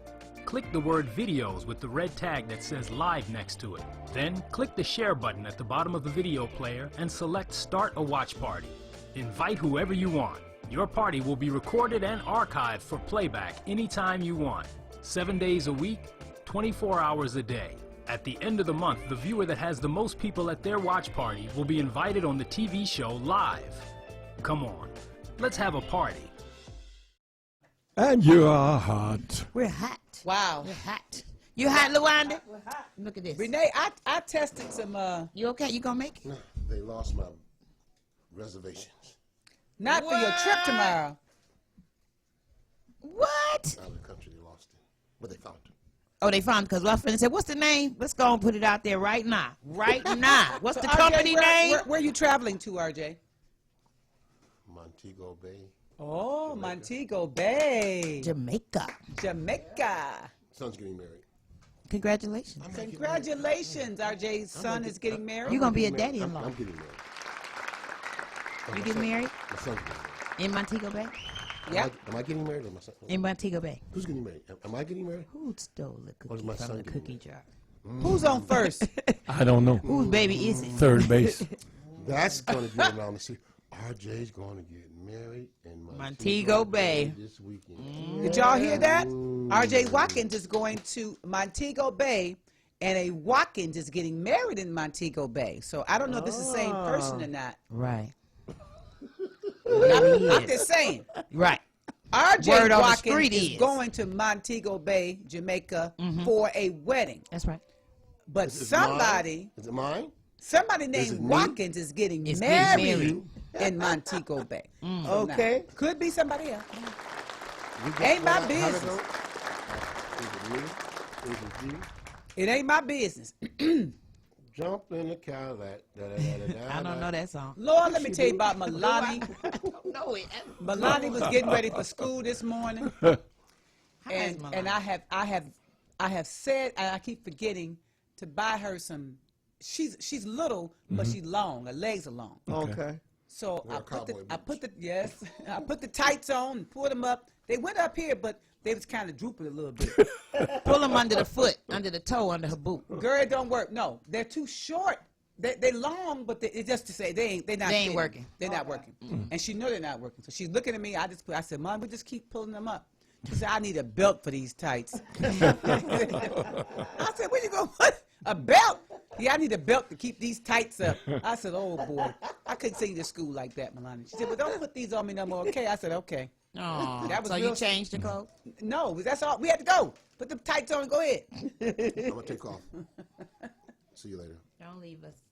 Click the word videos with the red tag that says live next to it. Then click the share button at the bottom of the video player and select start a watch party. Invite whoever you want. Your party will be recorded and archived for playback anytime you want. 7 days a week, 24 hours a day. At the end of the month, the viewer that has the most people at their watch party will be invited on the TV show live. Come on, let's have a party. And you are hot. We're hot. Wow. We're hot. You hot, Lawanda? We're hot. Look at this. Renee, I tested some. You okay? You gonna make it? No, they lost my reservations. Not for your trip tomorrow. What? Out of the country, they lost it. But they found it. Oh, they found because my friend said, "What's the name? Let's go and put it out there right now. Right now. What's the RJ, company name?" Where are you traveling to, RJ? Montego Bay. Oh, Jamaica. Montego Bay. Jamaica. Son's getting married. Congratulations. Congratulations, RJ's son is getting married. You're going to be a daddy-in-law. I'm getting married. You getting married? My son's getting married. In Montego Bay? Yeah. Am I getting married or my son? In Montego Bay. Who's getting married? Am I getting married? Who stole the cookie from the cookie jar? Who's on first? I don't know. Whose baby is it? Third base. That's going to get around to see. RJ's going to get married in Montego Bay this weekend. Did y'all hear that? RJ Watkins is going to Montego Bay, and a Watkins is getting married in Montego Bay. So I don't know if this is the same person or not. Right. I'm just saying. Right. RJ Watkins is going to Montego Bay, Jamaica, for a wedding. That's right. But somebody... Is it mine? Somebody named Watkins is getting married in Montego Bay. So Okay. now, could be somebody else. Ain't my business. It ain't my business. Jump in the Cadillac. I don't know that song. Lord, let me tell you about Milani. I don't know it. Milani was getting ready for school this morning, and I have said, and I keep forgetting to buy her some. She's little, but she's long. Her legs are long. Okay. So I put the tights on and pulled them up. They went up here, but they was kind of drooping a little bit. Pull them under the foot, under the toe, under her boot. Girl, it don't work. No, they're too short. They long, but it's just to say they're not working. They're not working, and she know they're not working. So she's looking at me. I said, Mom, we just keep pulling them up. She said, I need a belt for these tights. I said, where you going? What? A belt? Yeah, I need a belt to keep these tights up. I said, oh boy, I couldn't send you to school like that, Milani. She said, well, don't put these on me no more, okay? I said, okay. Oh, that was so you changed the clothes? No, that's all. We had to go. Put the tights on and go ahead. I'm going to take off. See you later. Don't leave us.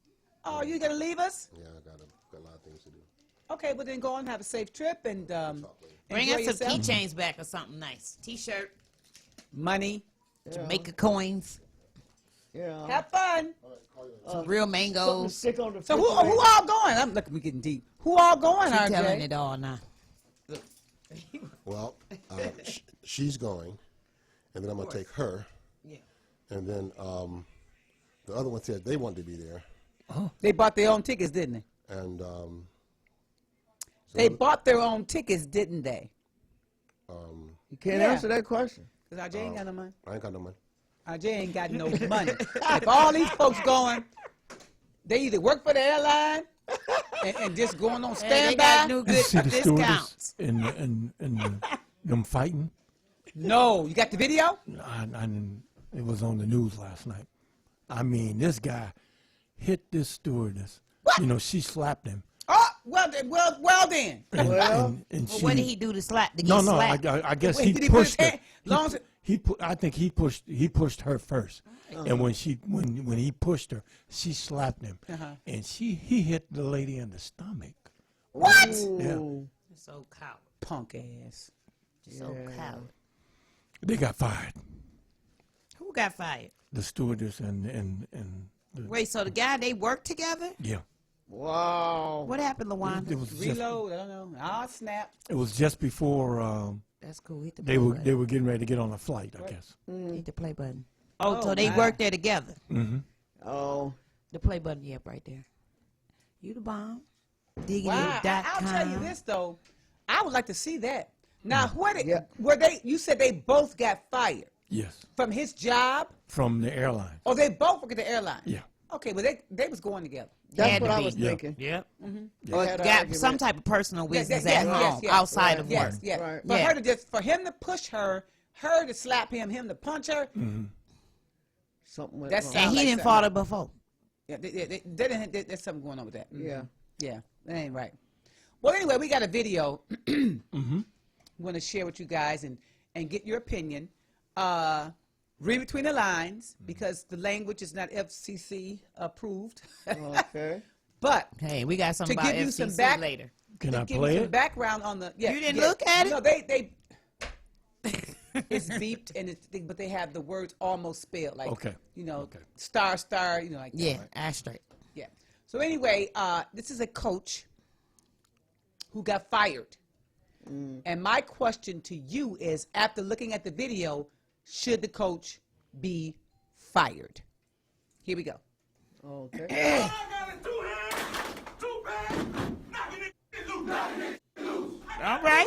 Oh, you going to leave us? Yeah, I got a lot of things to do. Okay, well then go on and have a safe trip and bring enjoy us some yourself. keychains back or something nice. T-shirt. Money. Jamaica coins. Yeah. Have fun. Some real mangoes. Stick on the So who all going? I'm looking, we getting deep. Who all going, She's RJ? telling it all now. Well, she's going, and then I'm going to take her. Yeah. And then the other one said they wanted to be there. Oh. They bought their own tickets, didn't they? And they bought their own tickets, didn't they? You can't answer that question. Because RJ ain't got no money. I ain't got no money. RJ ain't got no money. If all these folks going, they either work for the airline and just going on standby. They got new good See the discounts. and them fighting. No, you got the video? It was on the news last night. I mean, this guy hit this stewardess. What? You know, she slapped him. Oh, well then. And she, what did he do to slap? To no, get slapped? I guess Wait, he did he put his pushed her. hand- I think he pushed her first, and when he pushed her, she slapped him, and he hit the lady in the stomach. What? Yeah. So coward. Punk ass. So coward. They got fired. Who got fired? The stewardess and Wait, so the guy, they worked together? Yeah. Wow. What happened, LaWanda? It was Reload, I don't know. Ah, snap. It was just before That's cool. Hit the they play were button. getting ready to get on a flight, I guess. Hit the play button. Oh, so they my. worked there together. Mm-hmm. Oh. The play button, yep, right there. You the bomb. Wow. Diggity.com. I'll tell you this though. I would like to see that. Now, were they? You said they both got fired. Yes. From his job? From the airline. Oh, they both work at the airline. Yeah. Okay, well they was going together. That's what I was thinking. Yep. Mm-hmm. Or got some type of personal reasons at home, outside of work. Yes. For him to push her to slap him to punch her. Mm-hmm. Something went That wrong. And he didn't fought her before. Yeah, there's something going on with that. Yeah. Yeah, that ain't right. Well, anyway, we got a video. Mm-hmm. We want to share with you guys and get your opinion. Read between the lines because the language is not FCC approved. Okay. But hey, we got something to about give you FCC some later. Can I give play you some it? background on the. Yeah, You didn't look at it? No, they It's beeped, and but they have the words almost spelled, like, Okay. you know, star, star, you know, like that. Yeah, Right? asterisk. Yeah. So anyway, this is a coach who got fired. And my question to you is, after looking at the video, should the coach be fired? Here we go. Okay. All right.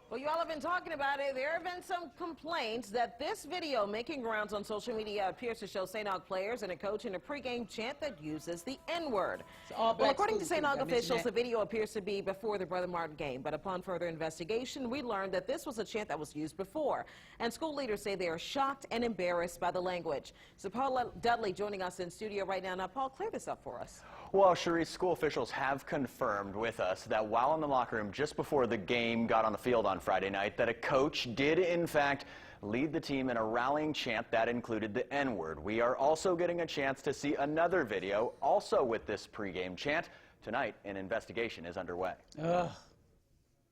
Well, you all have been talking about it. There have been some complaints that this video making rounds on social media appears to show St. Aug players and a coach in a pregame chant that uses the N-word. Well, according to St. Aug officials, the video appears to be before the Brother Martin game, but upon further investigation, we learned that this was a chant that was used before. And school leaders say they are shocked and embarrassed by the language. So Paul Dudley joining us in studio right now. Now, Paul, clear this up for us. Well, Cherise, school officials have confirmed with us that while in the locker room just before the game got on the field on Friday night, that a coach did, in fact, lead the team in a rallying chant that included the N-word. We are also getting a chance to see another video, also with this pregame chant. Tonight, an investigation is underway. Ugh.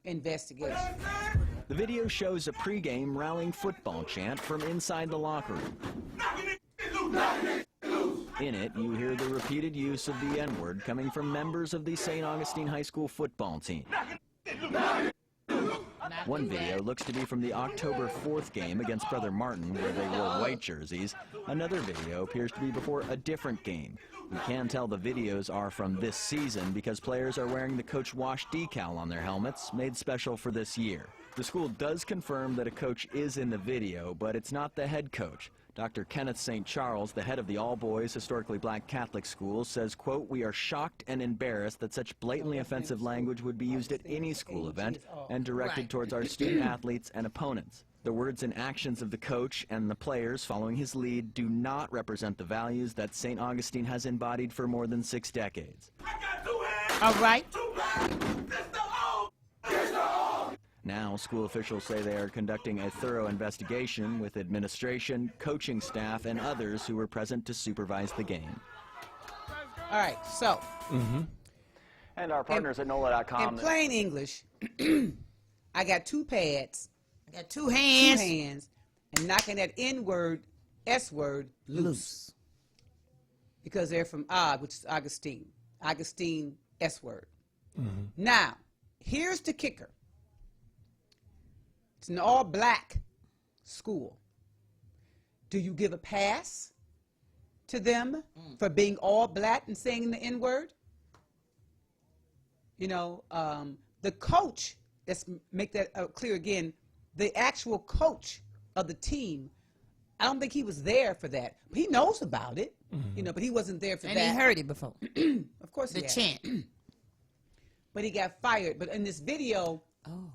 Investigation. The video shows a pregame rallying football chant from inside the locker room. In it, you hear the repeated use of the N-word coming from members of the St. Augustine High School football team. One video looks to be from the October 4th game against Brother Martin, where they wore white jerseys. Another video appears to be before a different game. We can tell the videos are from this season because players are wearing the Coach Wash decal on their helmets, made special for this year. The school does confirm that a coach is in the video, but it's not the head coach. Dr. Kenneth St. Charles, the head of the all-boys historically black Catholic school, says, quote, "We are shocked and embarrassed that such blatantly offensive language would be used at any school event and directed towards our student athletes and opponents. The words and actions of the coach and the players following his lead do not represent the values that St. Augustine has embodied for more than 6 decades. All right. Now, school officials say they are conducting a thorough investigation with administration, coaching staff, and others who were present to supervise the game. All right, so. And our partners at NOLA.com. In plain English, I got 2 pads. I got 2 hands. 2 hands. And knocking that N-word, S-word loose. Because they're from Og, which is Augustine. Augustine S-word. Now, here's the kicker. It's an all-black school. Do you give a pass to them for being all black and saying the N-word? You know, the coach, let's make that clear again, the actual coach of the team, I don't think he was there for that. He knows about it, you know, but he wasn't there for that. And he heard it before. Of course he The had. chant. But he got fired. But in this video,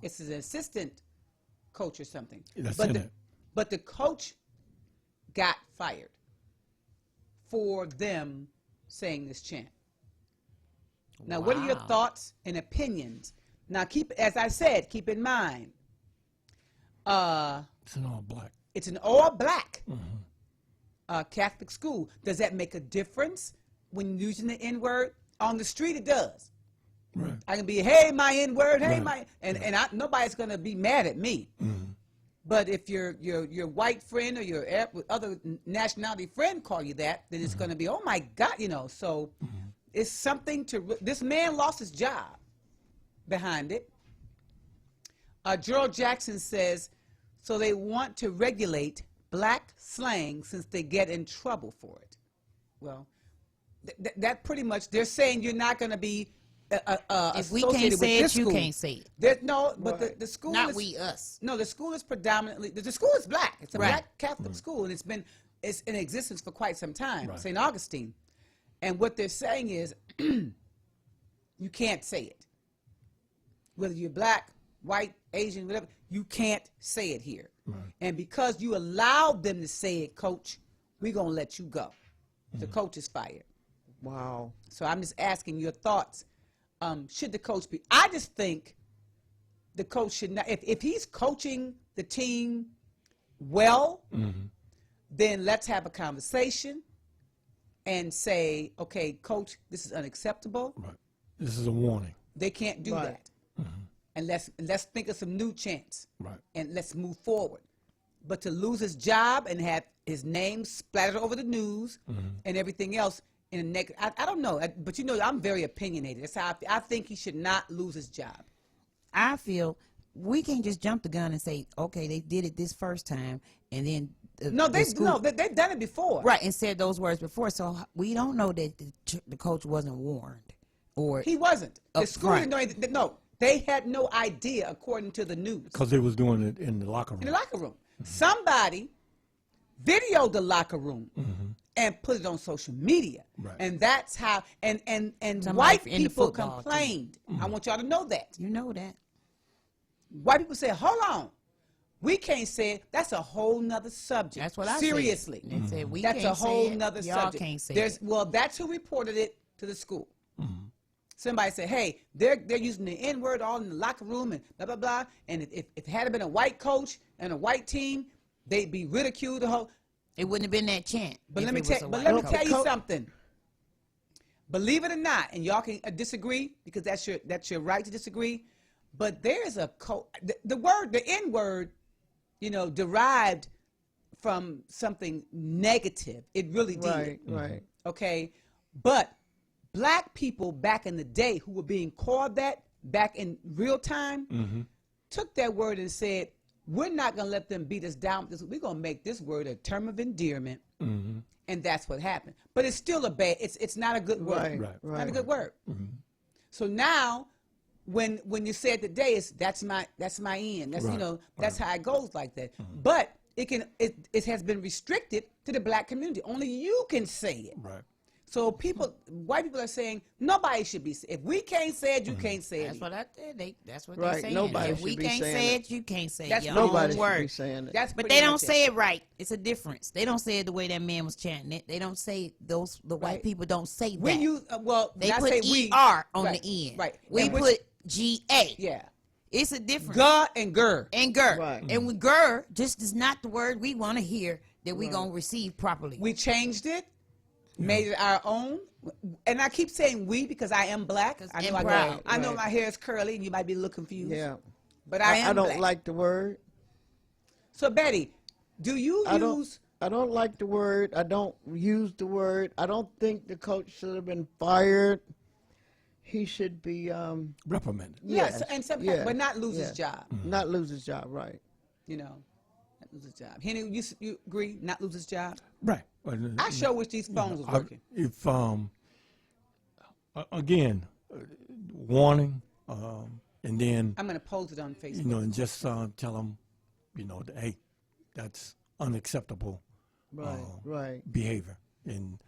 it's an assistant coach or something. That's but in the, it. But the coach got fired for them saying this chant. Now, what are your Wow. thoughts and opinions? Now, as I said, keep in mind, It's an all black. it's an all-black Catholic school. Does that make a difference when using the N-word? On the street, it does. Right. I can be, hey, my N-word, hey, Right. my, and nobody's going to be mad at me. But if your white friend or your other nationality friend call you that, then it's going to be, oh my God, you know. So it's something to. This man lost his job behind it. Gerald Jackson says, so they want to regulate black slang since they get in trouble for it. Well, that pretty much they're saying you're not going to be. If we can't say it, you can't say it. No, but the school Not is, we, us. No, the school is predominantly the school is black. It's a Right. black Catholic school, and it's in existence for quite some time. Right. St. Augustine, and what they're saying is you can't say it. Whether you're black, white, Asian, whatever, you can't say it here. Right. And because you allowed them to say it, coach, we're gonna let you go. The coach is fired. Wow. So I'm just asking your thoughts. Should the coach be? I just think the coach should not. If he's coaching the team well, then let's have a conversation and say, okay, coach, this is unacceptable. Right. This is a warning. They can't do Right. that. and let's think of some new chants, Right. and let's move forward. But to lose his job and have his name splattered over the news and everything else in a negative, I don't know. But I'm very opinionated. That's how I think he should not lose his job. I feel we can't just jump the gun and say, okay, they did it this first time, and then they've done it before, right? And said those words before, so we don't know that the coach wasn't warned, or he wasn't. The school didn't know anything. No, they had no idea, according to the news, because they was doing it in the locker room. In the locker room, somebody videoed the locker room and put it on social media, and that's how. And white people complained. I want y'all to know that. You know that. White people said, hold on, we can't say it. That's a whole nother subject. That's what I Seriously. said. They said, that's a whole nother Y'all subject. can't say it. Well, that's who reported it to the school. Somebody said, hey, they're using the N-word all in the locker room and blah, blah, blah. And if it had been a white coach and a white team, they'd be ridiculed. It wouldn't have been that chant. But let me tell you something. Believe it or not, and y'all can disagree because that's your right to disagree. But there's a the N-word, derived from something negative. It really did. Right. Okay, but black people back in the day who were being called that back in real time took that word and said, we're not going to let them beat us down. We're going to make this word a term of endearment. And that's what happened. But it's still it's not a good word. Right. Not a good word. So now when you say it today, that's my end. That's that's how it goes like that. But it has been restricted to the black community. Only you can say it. Right. So white people are saying nobody should be. If we can't say it, you can't say it. That's what I said. That's what Right, they're saying. nobody If we should be can't saying say it. it, you can't say That's it. Nobody Your own should be word. saying it. That's But pretty they don't much say it right. It's a difference. They don't say it the way that man was chanting it. They don't say the white people don't say that. When you they I put say we, ER on right, the end. right. We And put GA. Yeah. It's a difference. Guh and gur. And gur. Right. And with gur just is not the word we want to hear that we gonna receive properly. We changed it, made it our own. And I keep saying we because I am black. I know, I know my hair is curly and you might be a little confused. Yeah. But I don't black. like the word. So Betty, do you use... I don't like the word. I don't use the word. I don't think the coach should have been fired. He should be... reprimanded. Yes, but not lose his job. Not lose his job, right. Not lose his job. Henry, you agree? Not lose his job? Right. I sure wish these phones was working. If again, warning, and then I'm going to post it on Facebook. and just tell them, that, hey, that's unacceptable, behavior, and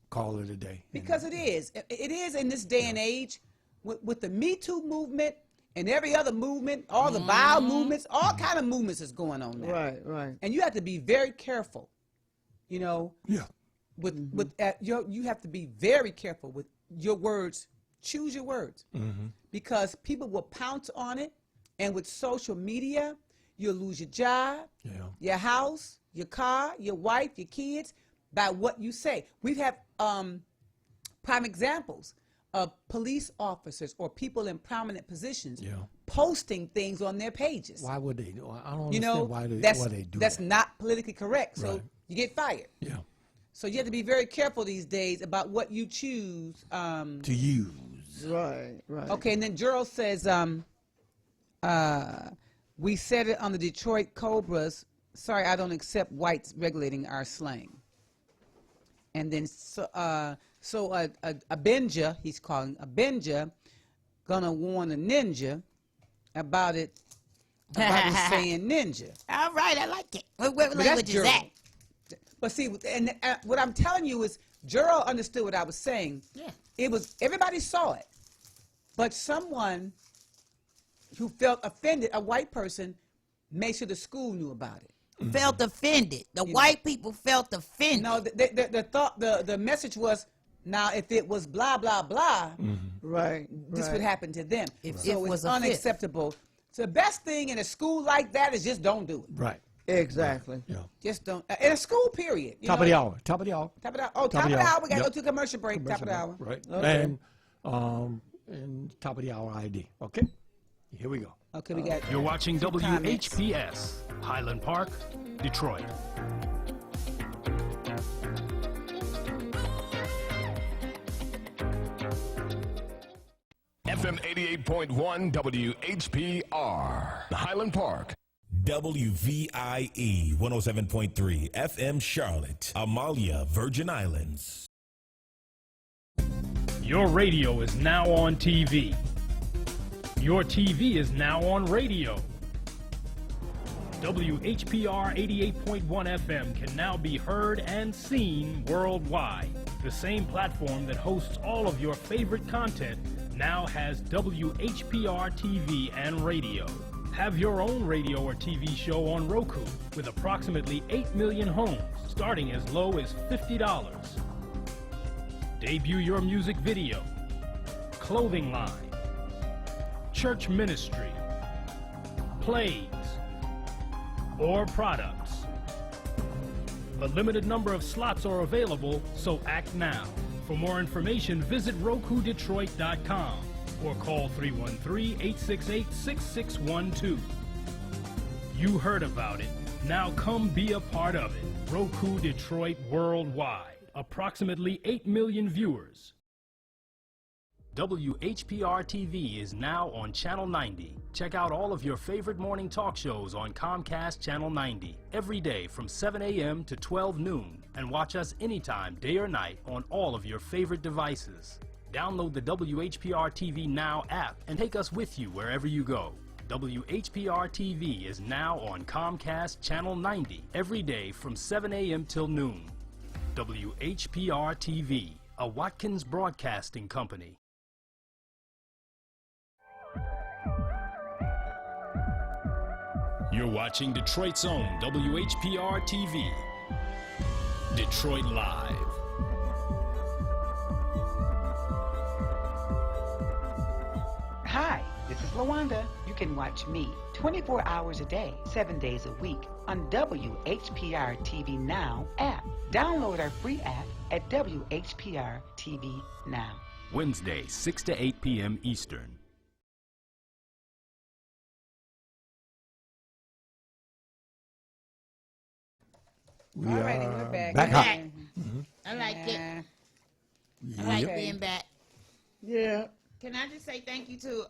call it a day. Because it is in this day and age, with the Me Too movement and every other movement, all the vile movements, all kind of movements is going on now. Right. And you have to be very careful. Yeah. You have to be very careful with your words. Choose your words because people will pounce on it, and with social media, you'll lose your job, your house, your car, your wife, your kids by what you say. We have prime examples of police officers or people in prominent positions posting things on their pages. Why would they do? I don't understand why they do that's that. not politically correct. So you get fired. Yeah. So you have to be very careful these days about what you choose to use. Right. Okay, and then Gerald says, we said it on the Detroit Cobras. Sorry, I don't accept whites regulating our slang. And then a Benja, he's calling a Benja, gonna warn a ninja about it saying ninja. All right, I like it. What language is that? But see, and what I'm telling you is, Gerald understood what I was saying. Yeah. It was, everybody saw it, but someone who felt offended, a white person, made sure the school knew about it. Felt offended. The white people felt offended. No, the message was, now if it was blah blah blah, this would happen to them. So it's unacceptable. So the best thing in a school like that is just don't do it. Right. Exactly. Yeah. Just don't. In a school period. Top of the hour. Top of the hour. Top of the hour. Oh, top of the hour. We got to go to a commercial break. Top of the hour. Right. Okay. And top of the hour ID. Okay. Here we go. Okay, we got. You're watching some comments. WHPS, Highland Park, Detroit. FM 88.1 WHPR, Highland Park. WVIE 107.3 FM Charlotte, Amalia, Virgin Islands. Your radio is now on TV. Your TV is now on radio. WHPR 88.1 FM can now be heard and seen worldwide. The same platform that hosts all of your favorite content now has WHPR TV and radio. Have your own radio or TV show on Roku with approximately 8 million homes, starting as low as $50. Debut your music video, clothing line, church ministry, plays, or products. A limited number of slots are available, so act now. For more information, visit RokuDetroit.com or call 313-868-6612. You heard about it. Now come be a part of it. Roku Detroit worldwide. Approximately 8 million viewers. WHPR TV is now on Channel 90. Check out all of your favorite morning talk shows on Comcast Channel 90 every day from 7 a.m. to 12 noon, and watch us anytime, day or night, on all of your favorite devices. Download the WHPR TV Now app and take us with you wherever you go. WHPR TV is now on Comcast Channel 90 every day from 7 a.m. till noon. WHPR TV, a Watkins Broadcasting Company. You're watching Detroit's own WHPR TV, Detroit Live. Hi, this is LaWanda. You can watch me 24 hours a day, 7 days a week on WHPR TV Now app. Download our free app at WHPR TV Now. Wednesday, 6 to 8 p.m. Eastern. We Alrighty, are we're back. back hot. I like it. I Yep. like being back. Yeah. Can I just say thank you to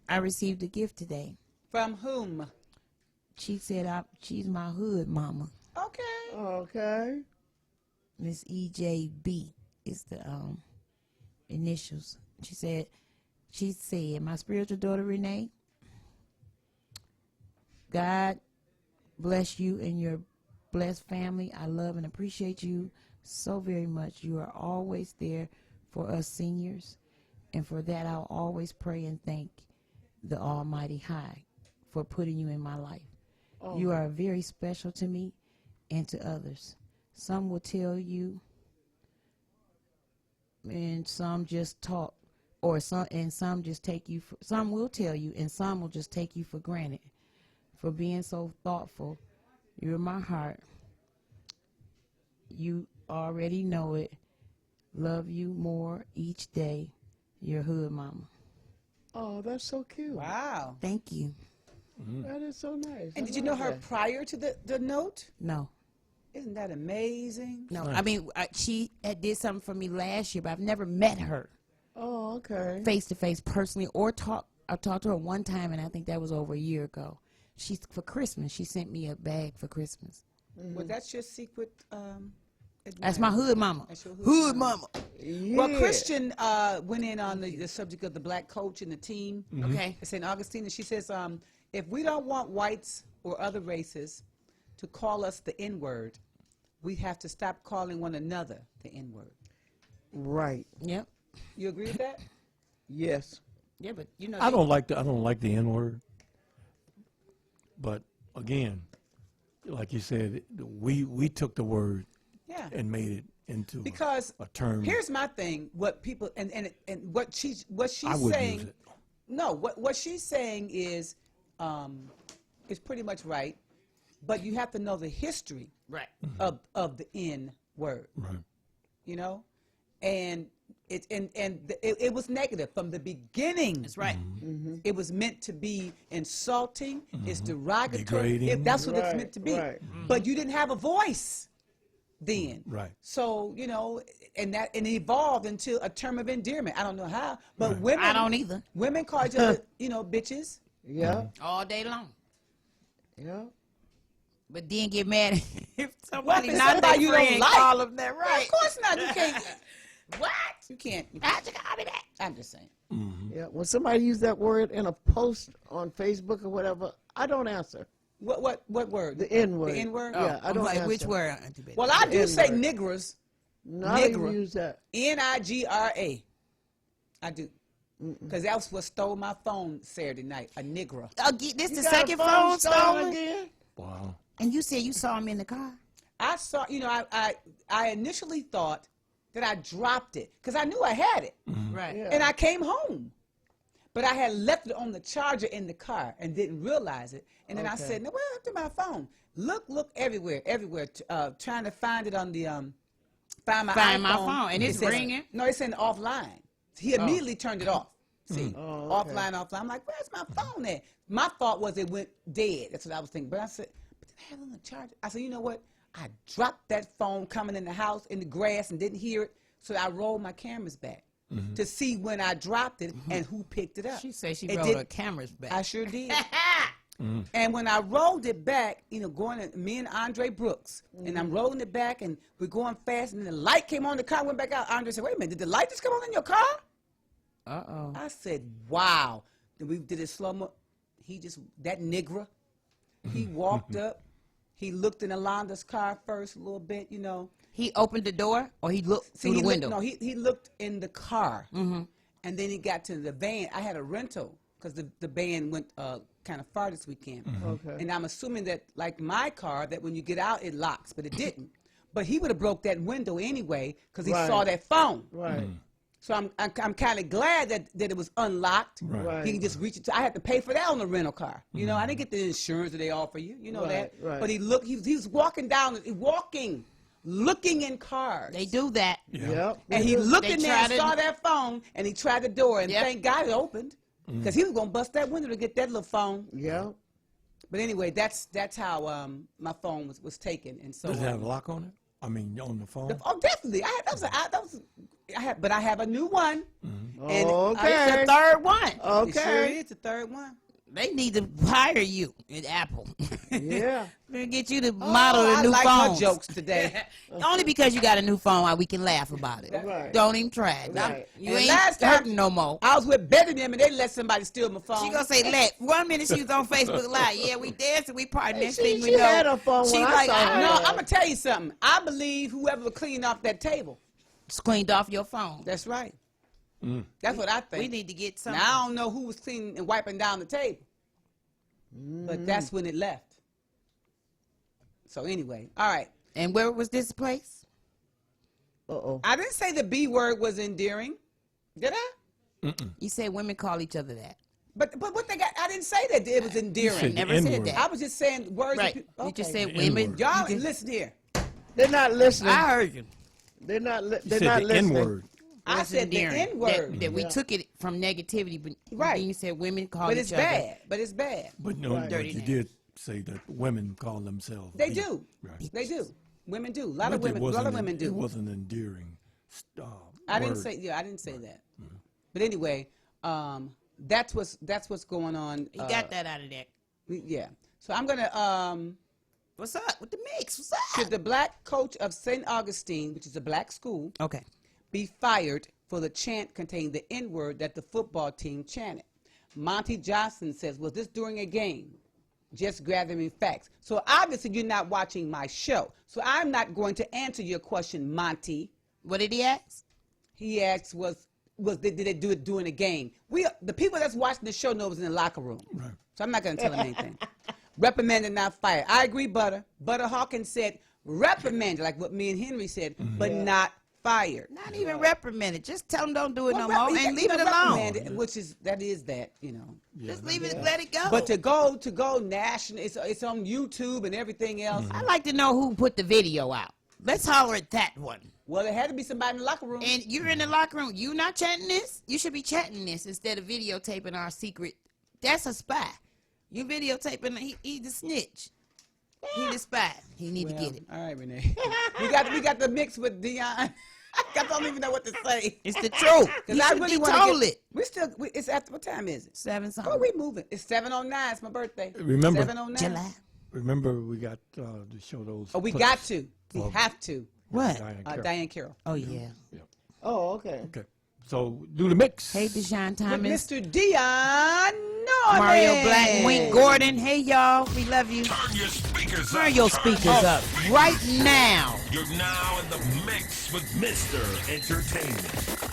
I received a gift today. From whom? She said she's my hood mama. Okay. Okay. Miss EJB is the initials. She said, my spiritual daughter Renee, God bless you and your blessed family. I love and appreciate you so very much. You are always there for us seniors, and for that I'll always pray and thank the Almighty High for putting you in my life. Oh. You are very special to me and to others. Some will tell you, and some just talk, or some just take you for, some will tell you, and some will just take you for granted for being so thoughtful. You're my heart. You already know it. Love you more each day. Your hood mama. Oh, that's so cute. Wow. Thank you. That is so nice. And I did you know like her that. prior to the note? No. Isn't that amazing? No, I mean, she did something for me last year, but I've never met her Oh, okay. face to face personally or I talked to her one time, and I think that was over a year ago. For Christmas, she sent me a bag for Christmas. Well, that's your secret. That's my hood mama. That's your Hood mama. Yeah. Well, Christian went in on the subject of the black coach and the team. Okay. At St. Augustine, and she says, if we don't want whites or other races to call us the N-word, we have to stop calling one another the N-word. Right. Yep. You agree with that? Yes. Yeah, but you know. I don't like the N-word. But again, like you said, we took the word and made it into a term. Here's my thing: what people and what she's I would saying. use it. No, what she's saying is pretty much right, but you have to know the history right of the N word. Right. You know, and it was negative from the beginning. That's right. It was meant to be insulting. It's derogatory. Degrading. That's what it's meant to be. Right. But you didn't have a voice then. Right. So, you know, and it evolved into a term of endearment. I don't know how, but women. I don't either. Women call each other, you know, bitches. Yeah. All day long. Yeah. But then get mad if What somebody if not somebody their you friend don't like? call them that, right? Of course not. You can't. What? You can't. How'd you call me that? I'm just saying. Yeah. When somebody use that word in a post on Facebook or whatever, I don't answer. What word? The N word. The N word? Yeah, I don't like, answer. which word? Well, I do say N-word. niggers. No, I don't use that. Nigra. I do. Because that was what stole my phone Saturday night. A nigger. This You the got a second phone phone stolen stolen? again? Wow. And you said you saw him in the car? I saw, you know, I initially thought that I dropped it because I knew I had it. Right. Yeah. And I came home. But I had left it on the charger in the car and didn't realize it. And then I Okay. said, no, where happened to my phone? Look everywhere, trying to find it on the, find my iPhone. And it's It says- ringing? No, it's in offline. He immediately turned it off. See, Oh, okay. offline. I'm like, where's my phone at? My thought was it went dead. That's what I was thinking. But I said, but did I have it on the charger? I said, you know what? I dropped that phone coming in the house in the grass and didn't hear it. So I rolled my cameras back to see when I dropped it and who picked it up. She said she It rolled did- her cameras back. I sure did. And when I rolled it back, you know, me and Andre Brooks, and I'm rolling it back, and we're going fast, and the light came on, the car went back out. Andre said, wait a minute, did the light just come on in your car? Uh-oh. I said, wow. Then we did it slow-mo. That nigger, he walked up. He looked in Alonda's car first a little bit, you know. He opened the door, or he looked through the window? No, he looked in the car. And then he got to the van. I had a rental because the van went kind of far this weekend. Okay. And I'm assuming that, like my car, that when you get out, it locks, but it didn't. But he would have broke that window anyway because he saw that phone. Right. So I'm kind of glad that it was unlocked. Right. He can just reach it. I had to pay for that on the rental car. You know, I didn't get the insurance that they offer you. You know that. Right. But he was walking, looking in cars. They do that. Yep. And he looked They in there and tried saw to- that phone, and he tried the door, and Yep. thank God it opened, because he was gonna bust that window to get that little phone. Yeah. But anyway, that's how my phone was taken, and so. Does it have a lock on it? I mean, on the phone? Oh, definitely. But I have a new one. And Okay. It's the third one. It sure Okay. is the third one. They need to hire you at Apple. Yeah. We'll get you to model the I new like phones. her jokes today. Only because you got a new phone, why we can laugh about it. Right. Don't even try it. Right. You And ain't last time- hurting no more. I was with Betty and them, and they let somebody steal my phone. She gonna say, "Let." 1 minute she was on Facebook Live. Yeah, we dancing, we partying. Next thing we She know, had her phone she when I like, saw her. No, I'm gonna tell you something. I believe whoever cleaned off that table. cleaned off your phone. That's right. That's what I think. We need to get something. Now I don't know who was cleaning and wiping down the table, but that's when it left. So anyway, all right. And where was this place? Uh-oh. I didn't say the B word was endearing, did I? You said women call each other that. But what they got? I didn't say that it was endearing. said Never the said N-word. that. I was just saying words. Right. That You just okay. said The women. N-word. Y'all You just- listen here. They're not listening. I heard you. They're not. You They're said not the listening. N-word. I Was said the endearing. N word, That we took it from negativity, but Right. then you said women call but each it's other. bad. But it's bad. But no, Right. but Dirty you names. did say that women call themselves. They B. do. Right. They do. Women do. A lot of But it women. A lot of wasn't women It do. wasn't endearing. I didn't word. say. Yeah, I didn't say that. But anyway, that's what's going on. You got that out of there. Yeah. So I'm gonna. What's up with the mix? What's up? Should the black coach of St. Augustine, which is a black school, Okay. be fired for the chant containing the N-word that the football team chanted? Monty Johnson says, was this during a game? Just gathering facts. So obviously you're not watching my show. So I'm not going to answer your question, Monty. What did he ask? He asked, did they do it during a game? The people that's watching the show know it was in the locker room. Right. So I'm not going to tell them anything. Reprimanded, not fired. I agree, Butter. Butter Hawkins said reprimanded, like what me and Henry said, but not fired. Not even reprimanded. Just tell them don't do it Well, no more and leave it alone. reprimanded, which is that, you know. Just leave it, let it go. But to go national, it's on YouTube and everything else. I'd like to know who put the video out. Let's holler at that one. Well, there had to be somebody in the locker room. And you're in the locker room. You not chatting this? You should be chatting this instead of videotaping our secret. That's a spy. You videotaping, he's the snitch. He the spy. He need to get it. All right, Renee. we got the mix with Dion. I don't even know what to say. It's the truth. Because I really want told to it. It's after, what time is it? 7 something. Oh, we moving. It's 7:09. It's my birthday. Remember, 7:09. July. Remember, we got to show those. Oh, we clips got to. We have to. What? Diane Carroll. Oh, yeah. Oh, okay. Okay. So, do the mix. Hey, Deshaun With Thomas. Mr. Dion Norman. Mario Black, Wink Gordon. Hey, y'all. We love you. Turn your speakers Turn up. your speakers up right now. You're now in the mix with Mr. Entertainment.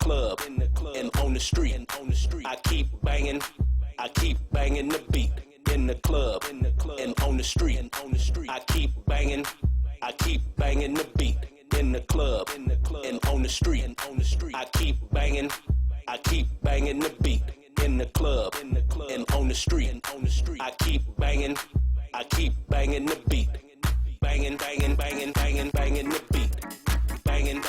club, and on the street. I keep banging the beat. In the club, and on the street. I keep banging the beat. In the club, and on the street. I keep banging the beat. In the club, and on the street. I keep banging the beat. Banging the beat. Banging